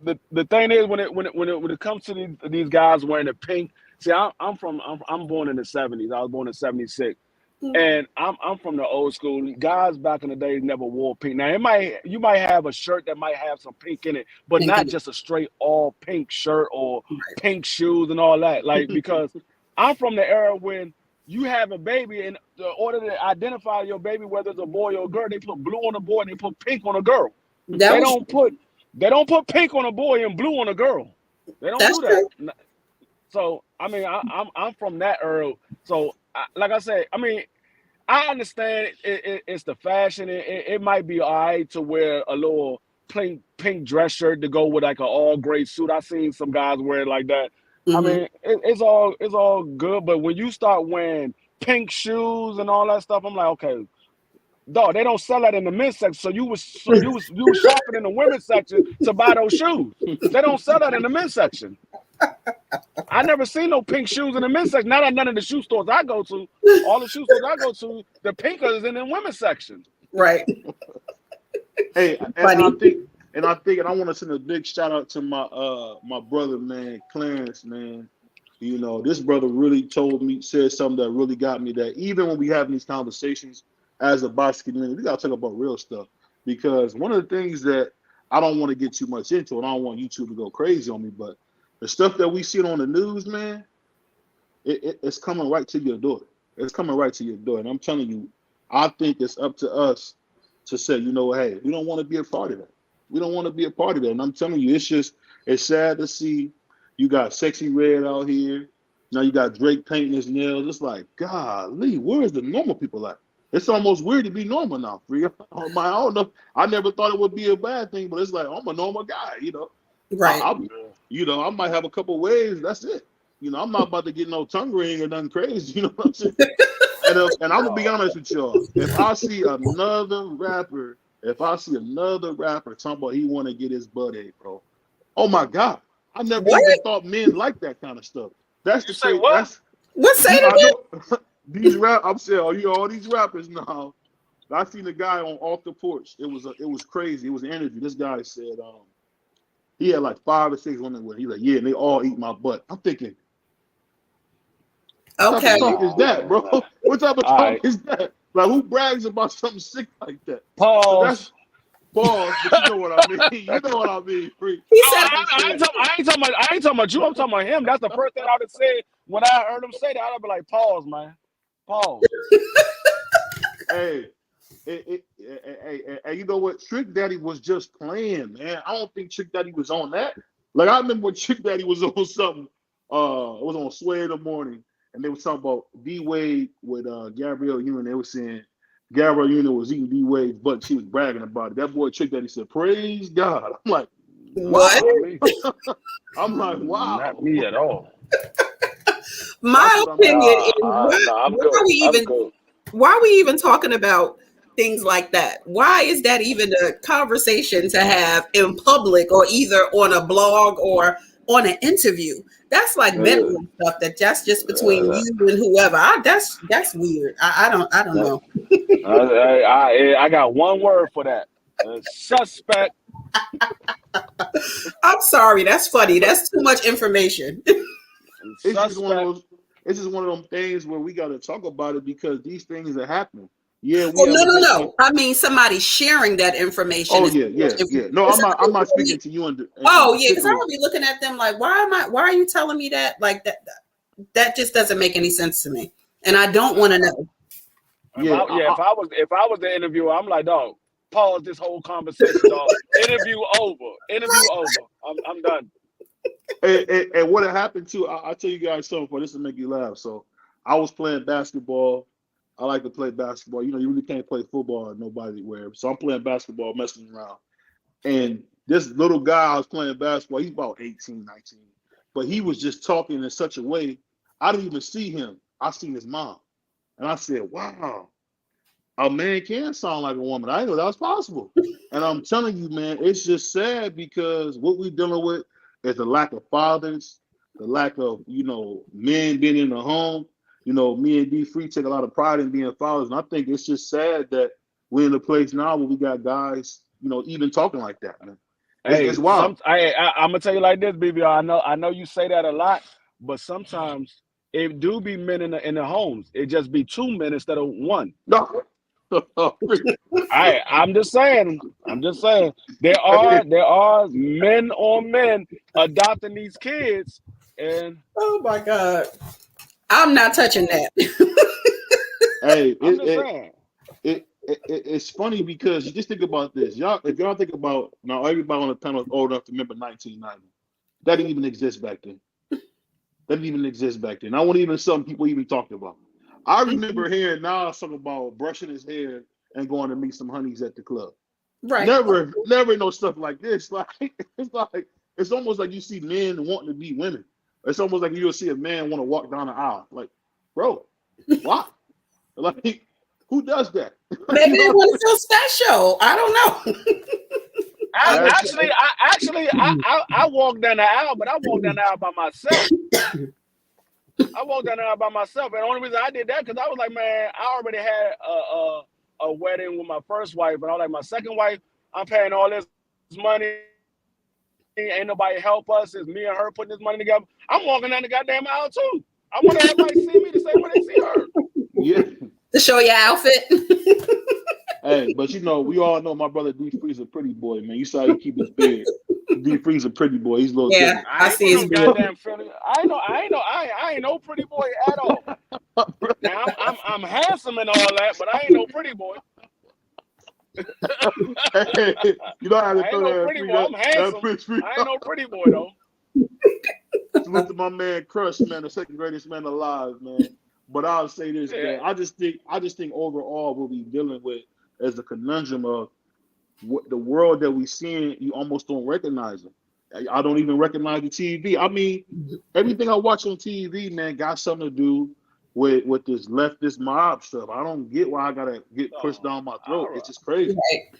the thing is when it comes to these guys wearing the pink. See, I'm born in the 70s. I was born in 76. And I'm from the old school. Guys back in the day never wore pink. Now you might have a shirt that might have some pink in it, but not just a straight all pink shirt or pink shoes and all that. Like, because I'm from the era when you have a baby, and in order to identify your baby, whether it's a boy or a girl, they put blue on the boy and they put pink on a girl. They don't put pink on a boy and blue on a girl. They don't do that. True. So I mean, I'm from that era. So like I said, I mean, I understand it's the fashion. It might be all right to wear a little pink dress shirt to go with like an all gray suit. I've seen some guys wear it like that. I mean, it's all good. But when you start wearing pink shoes and all that stuff, I'm like, okay, dog, they don't sell that in the men's section. So you was shopping in the women's section to buy those shoes. They don't sell that in the men's section. I never seen no pink shoes in the men's section. Not at none of the shoe stores I go to. All the shoe stores I go to, the pink is in the women's section. Right. Hey, and I want to send a big shout out to my brother, man, Clarence, man. You know, this brother really said something that really got me, that even when we having these conversations as a boxing community, we gotta talk about real stuff. Because one of the things that I don't want to get too much into, and I don't want YouTube to go crazy on me, but the stuff that we see on the news, man, it's coming right to your door. It's coming right to your door. And I'm telling you, I think it's up to us to say, you know, hey, we don't want to be a part of that. We don't want to be a part of that. And I'm telling you, it's sad to see. You got Sexy Red out here. Now you got Drake painting his nails. It's like, golly, where is the normal people at? It's almost weird to be normal now. I don't know. I never thought it would be a bad thing, but it's like, I'm a normal guy, you know. Right. I might have a couple waves. That's it. You know, I'm not about to get no tongue ring or nothing crazy. You know what I'm saying? And I'm gonna be honest with y'all. If I see another rapper talking about he want to get his butt ate, bro, oh my God, I never even thought men like that kind of stuff. That's the say what? Let's say it again. I'm saying, all these rappers now. I seen a guy on Off the Porch. It was crazy. It was an interview. This guy said, he had like 5 or 6 women with him. He's like, yeah, and they all eat my butt. I'm thinking, what type of talk is that, bro? What type of talk is that? Like, who brags about something sick like that? Pause. Pause, but you know what I mean. You know what I mean, Free. He said, I ain't talking about you. I'm talking about him. That's the first thing I would have said when I heard him say that. I'd be like, pause, man. Pause. Hey, you know what? Trick Daddy was just playing, man. I don't think Trick Daddy was on that. Like, I remember when Trick Daddy was on something. It was on Sway in the Morning, and they were talking about D-Wade with Gabrielle Union. They were saying Gabrielle Union was eating D-Wade's butt. She was bragging about it. That boy Trick Daddy said, "Praise God." I'm like, what? I'm like, wow. Not me at all. My opinion is, why are we even talking about things like that? Why is that even a conversation to have in public, or either on a blog or on an interview? That's like bedroom stuff. That's just between you and whoever. That's weird. I don't know. I got one word for that. Suspect. I'm sorry. That's funny. That's too much information. It's just one of them things where we got to talk about it, because these things are happening. Yeah. No. I mean, somebody sharing that information. Oh yeah. No, I'm not speaking to you. Because I would be looking at them like, why are you telling me that? Like that just doesn't make any sense to me, and I don't want to know. If I was the interviewer, I'm like, dog, pause this whole conversation, dog. Interview over. I'm done. And what happened too, I'll tell you guys something for this to make you laugh. So I was playing basketball. I like to play basketball. You know, you really can't play football at nobody where. So I'm playing basketball, messing around. And this little guy I was playing basketball, he's about 18, 19. But he was just talking in such a way, I didn't even see him. I seen his mom. And I said, wow, a man can sound like a woman. I didn't know that was possible. And I'm telling you, man, it's just sad because what we're dealing with is the lack of fathers, the lack of, you know, men being in the home. You know, me and D Free take a lot of pride in being fathers. And I think it's just sad that we're in a place now where we got guys, you know, even talking like that, man. It's wild. I'm gonna tell you like this, BBR. I know you say that a lot, but sometimes it do be men in the homes. It just be 2 men instead of 1. No. I'm just saying. There are men on men adopting these kids, and oh my God, I'm not touching that. Hey, I'm just saying. It's funny because you just think about this. If y'all think about now, everybody on the panel is old enough to remember 1990. That didn't even exist back then. I won't even some people even talked about. I remember hearing Nas talking about brushing his hair and going to meet some honeys at the club. Right. Never no stuff like this. It's almost like you see men wanting to be women. It's almost like you'll see a man want to walk down the aisle. Like, bro, why? Like, who does that? Maybe they want to feel special. I don't know. I walk down the aisle, but I walk down the aisle by myself. And the only reason I did that because I was like, man, I already had a wedding with my first wife, and I was like, my second wife, I'm paying all this money. Ain't nobody help us. It's me and her putting this money together. I'm walking down the goddamn aisle too. I want everybody to see me the same way they see her. Yeah. To show your outfit. Hey, but you know, we all know my brother D Free's a pretty boy, man. You saw he keep his beard. D Free's a pretty boy. He's a little yeah. I see his goddamn Philly. I ain't no pretty boy at all. Now I'm handsome and all that, but I ain't no pretty boy. Hey, you don't have to throw that pretty boy. I'm handsome. I ain't no pretty boy though. Salute to my man Crush, man, the second greatest man alive, man. But I'll say this, man. I just think overall what we dealing with is the conundrum of what the world that we seeing. You almost don't recognize it. I don't even recognize the TV. I mean, everything I watch on TV, man, got something to do with this leftist mob stuff. I don't get why I gotta get pushed down my throat. It's just crazy. Right.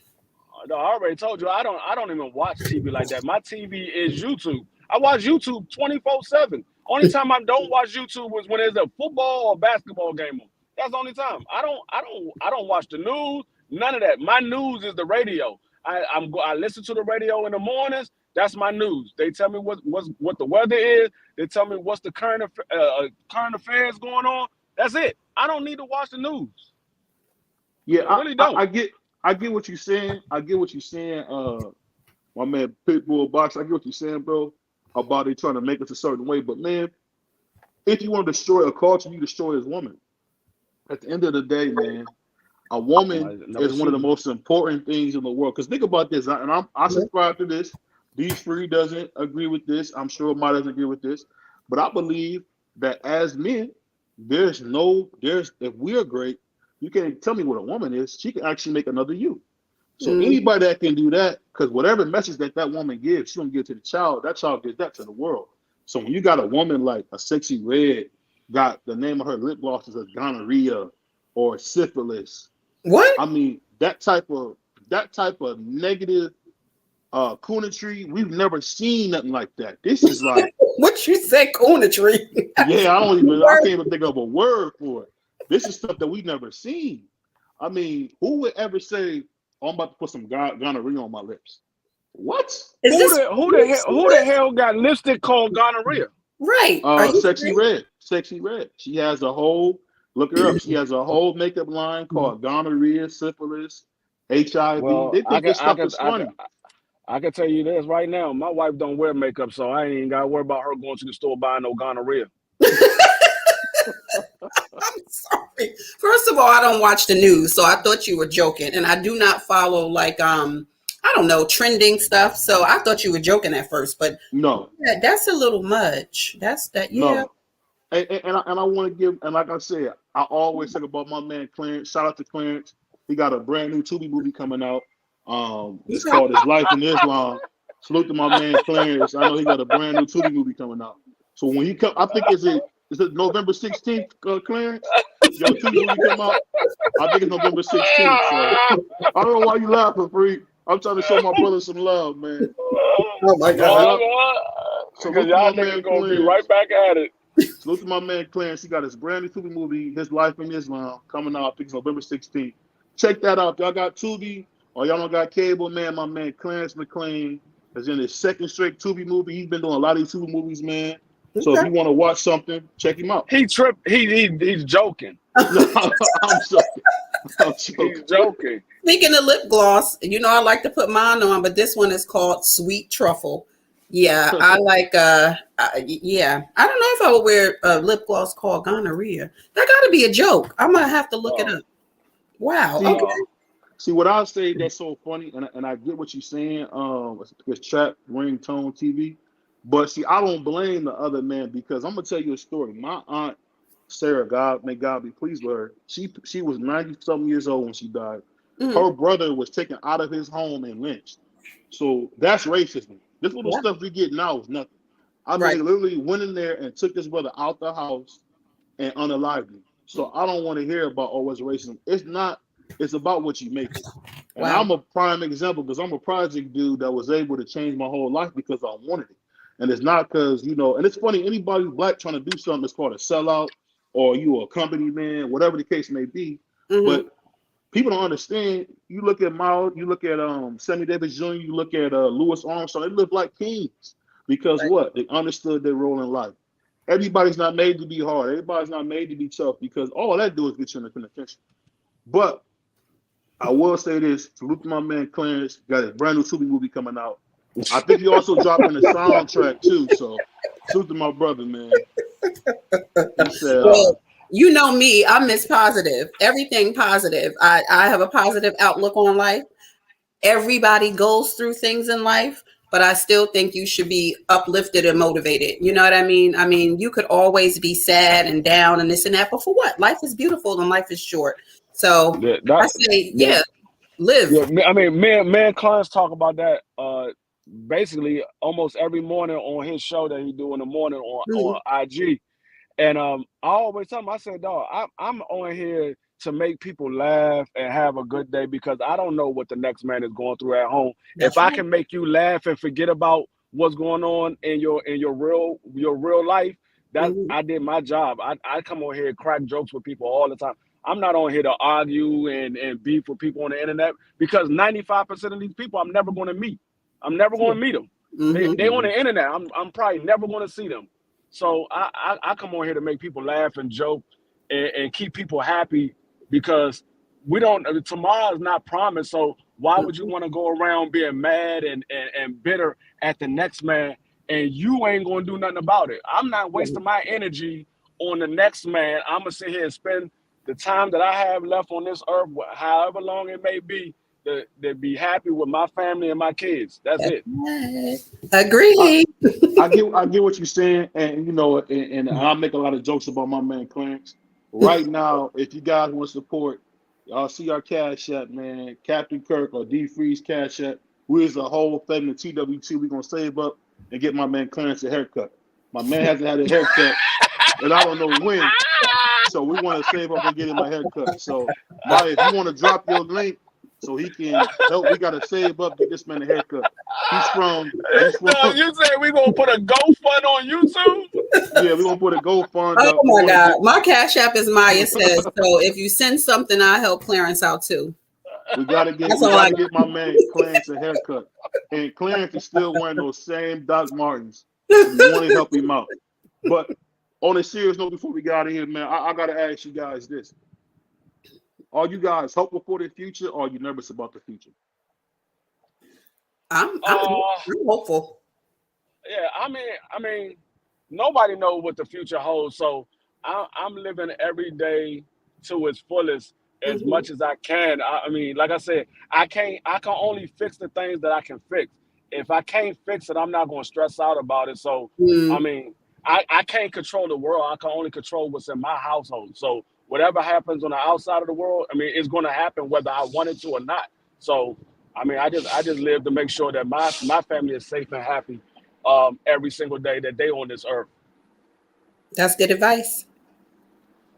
No, I already told you I don't even watch TV like that. My TV is YouTube. I watch YouTube 24/7. Only time I don't watch YouTube is when there's a football or basketball game on. That's the only time. I don't watch the news. None of that. My news is the radio. I listen to the radio in the mornings. That's my news. They tell me what the weather is. They tell me what's the current affairs going on. That's it. I don't need to watch the news. Yeah, I really don't. I get what you're saying. My man Pitbull Box. I get what you're saying, bro. About it trying to make us a certain way, but man, if you want to destroy a culture, you destroy his woman. At the end of the day, man, a woman is one of the most important things in the world. Because think about this, and I subscribe to this. D Free doesn't agree with this. I'm sure Mike doesn't agree with this, but I believe that as men, if we're great, you can't tell me what a woman is. She can actually make another you. So anybody that can do that, because whatever message that woman gives, she don't give to the child. That child gives that to the world. So when you got a woman like a Sexy Red, got the name of her lip gloss as gonorrhea or syphilis. What? I mean, that type of negative coonetry, we've never seen nothing like that. This is like what you say, coonetry? Yeah, I can't even think of a word for it. This is stuff that we've never seen. I mean, who would ever say, I'm about to put some gonorrhea on my lips? What? Who the hell got lipstick called gonorrhea? Right. Sexy Red. Sexy Red. She has a whole, look her up. She has a whole makeup line called gonorrhea, syphilis, HIV. Well, they think this stuff is funny. I can tell you this right now. My wife don't wear makeup, so I ain't even got to worry about her going to the store buying no gonorrhea. I'm sorry. First of all, I don't watch the news, so I thought you were joking. And I do not follow like I don't know, trending stuff. So I thought you were joking at first, but no, that's a little much. That's that, yeah. No. And I want to give, and like I said, I always talk about my man Clarence. Shout out to Clarence. He got a brand new Tubi movie coming out. It's called His Life in Islam. Salute to my man Clarence. I know he got a brand new Tubi movie coming out. So when he come, I think is it November 16th, Clarence? Your Tubi movie come out? I think it's November 16th. So I don't know why you laughing, Free. I'm trying to show my brother some love, man. Oh my God. So because y'all niggas gonna be right back at it. Salute to my man Clarence. He got his brand new Tubi movie, His Life in Islam, coming out. I think it's November 16th. Check that out. If y'all got Tubi or y'all don't got cable, man, my man Clarence McClain is in his second straight Tubi movie. He's been doing a lot of these Tubi movies, man. So if you want to watch something, check him out. He's joking. No, I'm joking. He's joking. Speaking of lip gloss, you know I like to put mine on, but this one is called Sweet Truffle. Yeah, I like. Yeah, I don't know if I would wear a lip gloss called gonorrhea. That got to be a joke. I'm gonna have to look it up. Wow. Okay. See what I say that's so funny, and I get what you're saying. It's trap ringtone TV, but see, I don't blame the other man because I'm gonna tell you a story. My aunt Sarah, may God be pleased with her. She was 90-something years old when she died. Her brother was taken out of his home and lynched. So that's racism. This little stuff we get now is nothing. I mean, they literally went in there and took his brother out the house and unalived him. So I don't want to hear about what's racism. It's not. It's about what you make it. And I'm a prime example because I'm a project dude that was able to change my whole life because I wanted it. And it's not because, and it's funny, anybody who's black trying to do something is called a sellout or you a company man, whatever the case may be. But people don't understand. You look at Mao, you look at Sammy Davis Jr., you look at Louis Armstrong, they live like kings because what? They understood their role in life. Everybody's not made to be hard. Everybody's not made to be tough because all that do is get you in the penitentiary. But I will say this, salute to my man Clarence, got his brand new Tubi movie coming out. I think he also dropping the soundtrack too, so salute to my brother, man. He said, well, you know me, I'm Miss Positive. Everything positive. I have a positive outlook on life. Everybody goes through things in life, but I still think you should be uplifted and motivated. You know what I mean? I mean, you could always be sad and down and this and that, but for what? Life is beautiful and life is short. So I say, live. Yeah, I mean, man, Clarence talk about that basically almost every morning on his show that he do in the morning on IG. And I always tell him, I said, dog, I'm on here to make people laugh and have a good day because I don't know what the next man is going through at home. If I can make you laugh and forget about what's going on in your real life, that I did my job. I come on here and crack jokes with people all the time. I'm not on here to argue and beef with people on the internet because 95% of these people I'm never going to meet. I'm never going to meet them. They on the internet. I'm probably never going to see them. So I come on here to make people laugh and joke and keep people happy because tomorrow is not promised. So why would you want to go around being mad and bitter at the next man and you ain't going to do nothing about it? I'm not wasting my energy on the next man. I'm going to sit here and spend the time that I have left on this earth, however long it may be, to be happy with my family and my kids. That's it. Agree. I get what you're saying, and and I make a lot of jokes about my man Clarence. Right now, if you guys want to support, y'all see our Cash App, man, Captain Kirk or D Freeze Cash App. We as a whole family, TW2, we're gonna save up and get my man Clarence a haircut. My man hasn't had a haircut, and I don't know when. So we want to save up and get him a haircut. So, Maya, if you want to drop your link so he can help, we got to save up, get this man a haircut. He's from. No, you say we're going to put a GoFund on YouTube? Yeah, we're going to put a GoFund up. Oh, my God. My Cash App is Maya says. So if you send something, I'll help Clarence out, too. We got to get my man Clarence a haircut. And Clarence is still wearing those same Doc Martens. We want to help him out. But on a serious note, before we got out of here, man, I got to ask you guys this. Are you guys hopeful for the future or are you nervous about the future? I'm hopeful. Yeah, I mean, nobody knows what the future holds. So I'm living every day to its fullest as much as I can. I mean, like I said, I can only fix the things that I can fix. If I can't fix it, I'm not going to stress out about it. So, I mean, I can't control the world. I can only control what's in my household. So whatever happens on the outside of the world, I mean, it's going to happen whether I want it to or not. So, I mean, I just live to make sure that my family is safe and happy every single day that they on this earth. That's good advice.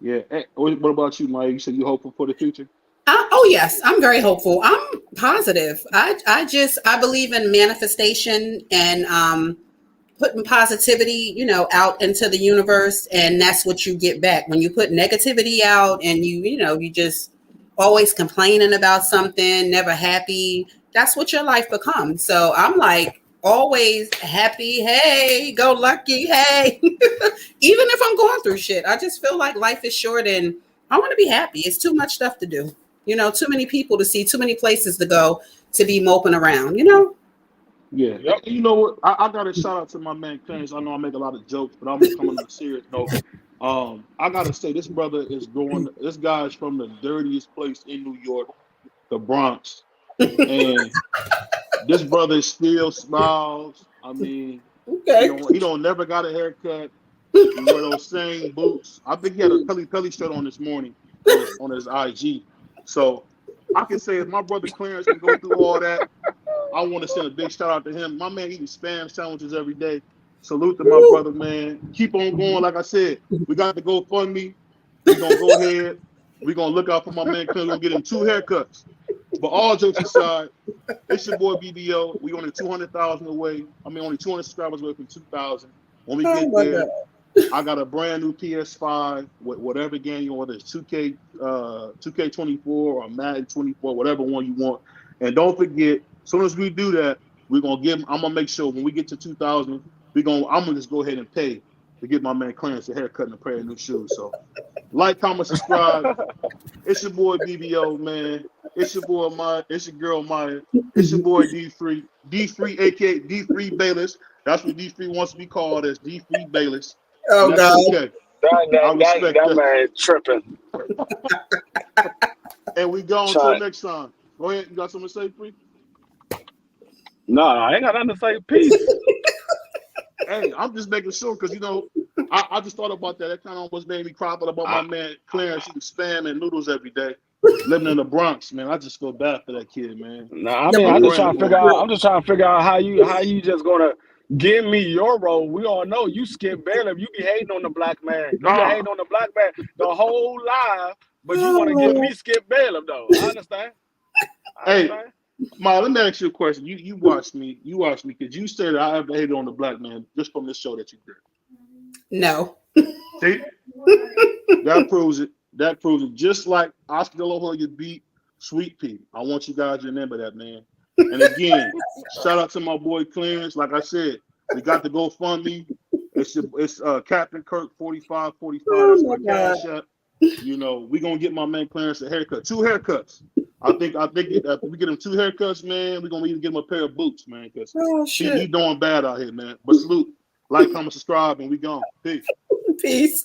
Yeah. Hey, what about you, Maya? You said you hopeful for the future? Oh yes, I'm very hopeful. I'm positive. I believe in manifestation and putting positivity, out into the universe, and that's what you get back when you put negativity out, and you just always complaining about something, never happy. That's what your life becomes. So I'm like always happy. Hey, go lucky. Hey, even if I'm going through shit, I just feel like life is short and I want to be happy. It's too much stuff to do. Too many people to see, too many places to go to be moping around, Yeah. Yep. You know what? I got to shout out to my man Clarence. I know I make a lot of jokes, but I'm coming on a serious note. I got to say, this brother is this guy is from the dirtiest place in New York, the Bronx. And this brother still smiles. I mean, okay. He don't never got a haircut. He wear those same boots. I think he had a Pelly shirt on this morning on his IG. So I can say if my brother Clarence can go through all that, I want to send a big shout out to him. My man eating Spam sandwiches every day. Salute to my brother, man. Keep on going. Like I said, we got the GoFundMe. We're going to go ahead. We're going to look out for my man Clarence. We're going to get him 2 haircuts. But all jokes aside, it's your boy BBO. We only 200,000 away. Only 200 subscribers away from 2,000. When we get there, I got a brand new PS5 with whatever game you want, whether it's 2K24 or Madden 24, whatever one you want. And don't forget, as soon as we do that, I'm gonna make sure when we get to 2,000, I'm gonna just go ahead and pay to get my man Clarence a haircut and a pair of new shoes. So like, comment, subscribe. It's your boy BBO, man. It's your boy Maya. It's your girl Maya. It's your boy D3. D3, aka D3 Bayless. That's what D3 wants to be called, as D3 Bayless. Oh God. Okay. That man tripping. And we go until next time. Go ahead. You got something to say, Free? No, I ain't got nothing to say. Peace. Hey, I'm just making sure because I just thought about that. That kind of almost made me cry about my man Clarence eating Spam and noodles every day, living in the Bronx. Man, I just feel bad for that kid, man. Nah, I'm just trying to figure out how you just gonna give me your role. We all know you Skip Bayless. You be hating on the black man. You be hating on the black man the whole live, but you want to give me Skip Bayless though. I understand. Hey, Maya, let me ask you a question. You watched me because you said I ever hated on the black man just from this show that you did. No. See? That proves it. Just like Oscar De La Hoya beat Sweet Pea. I want you guys to remember that, man. And again, shout out to my boy Clarence. Like I said, we got the GoFundMe. It's Captain Kirk 4545. That's my cash app. We're gonna get my man Clarence a haircut. 2 haircuts. I think if we get him 2 haircuts, man, we're gonna even get him a pair of boots, man, because he's doing bad out here, man. But salute, like, comment, subscribe, and we gone. Peace. Peace.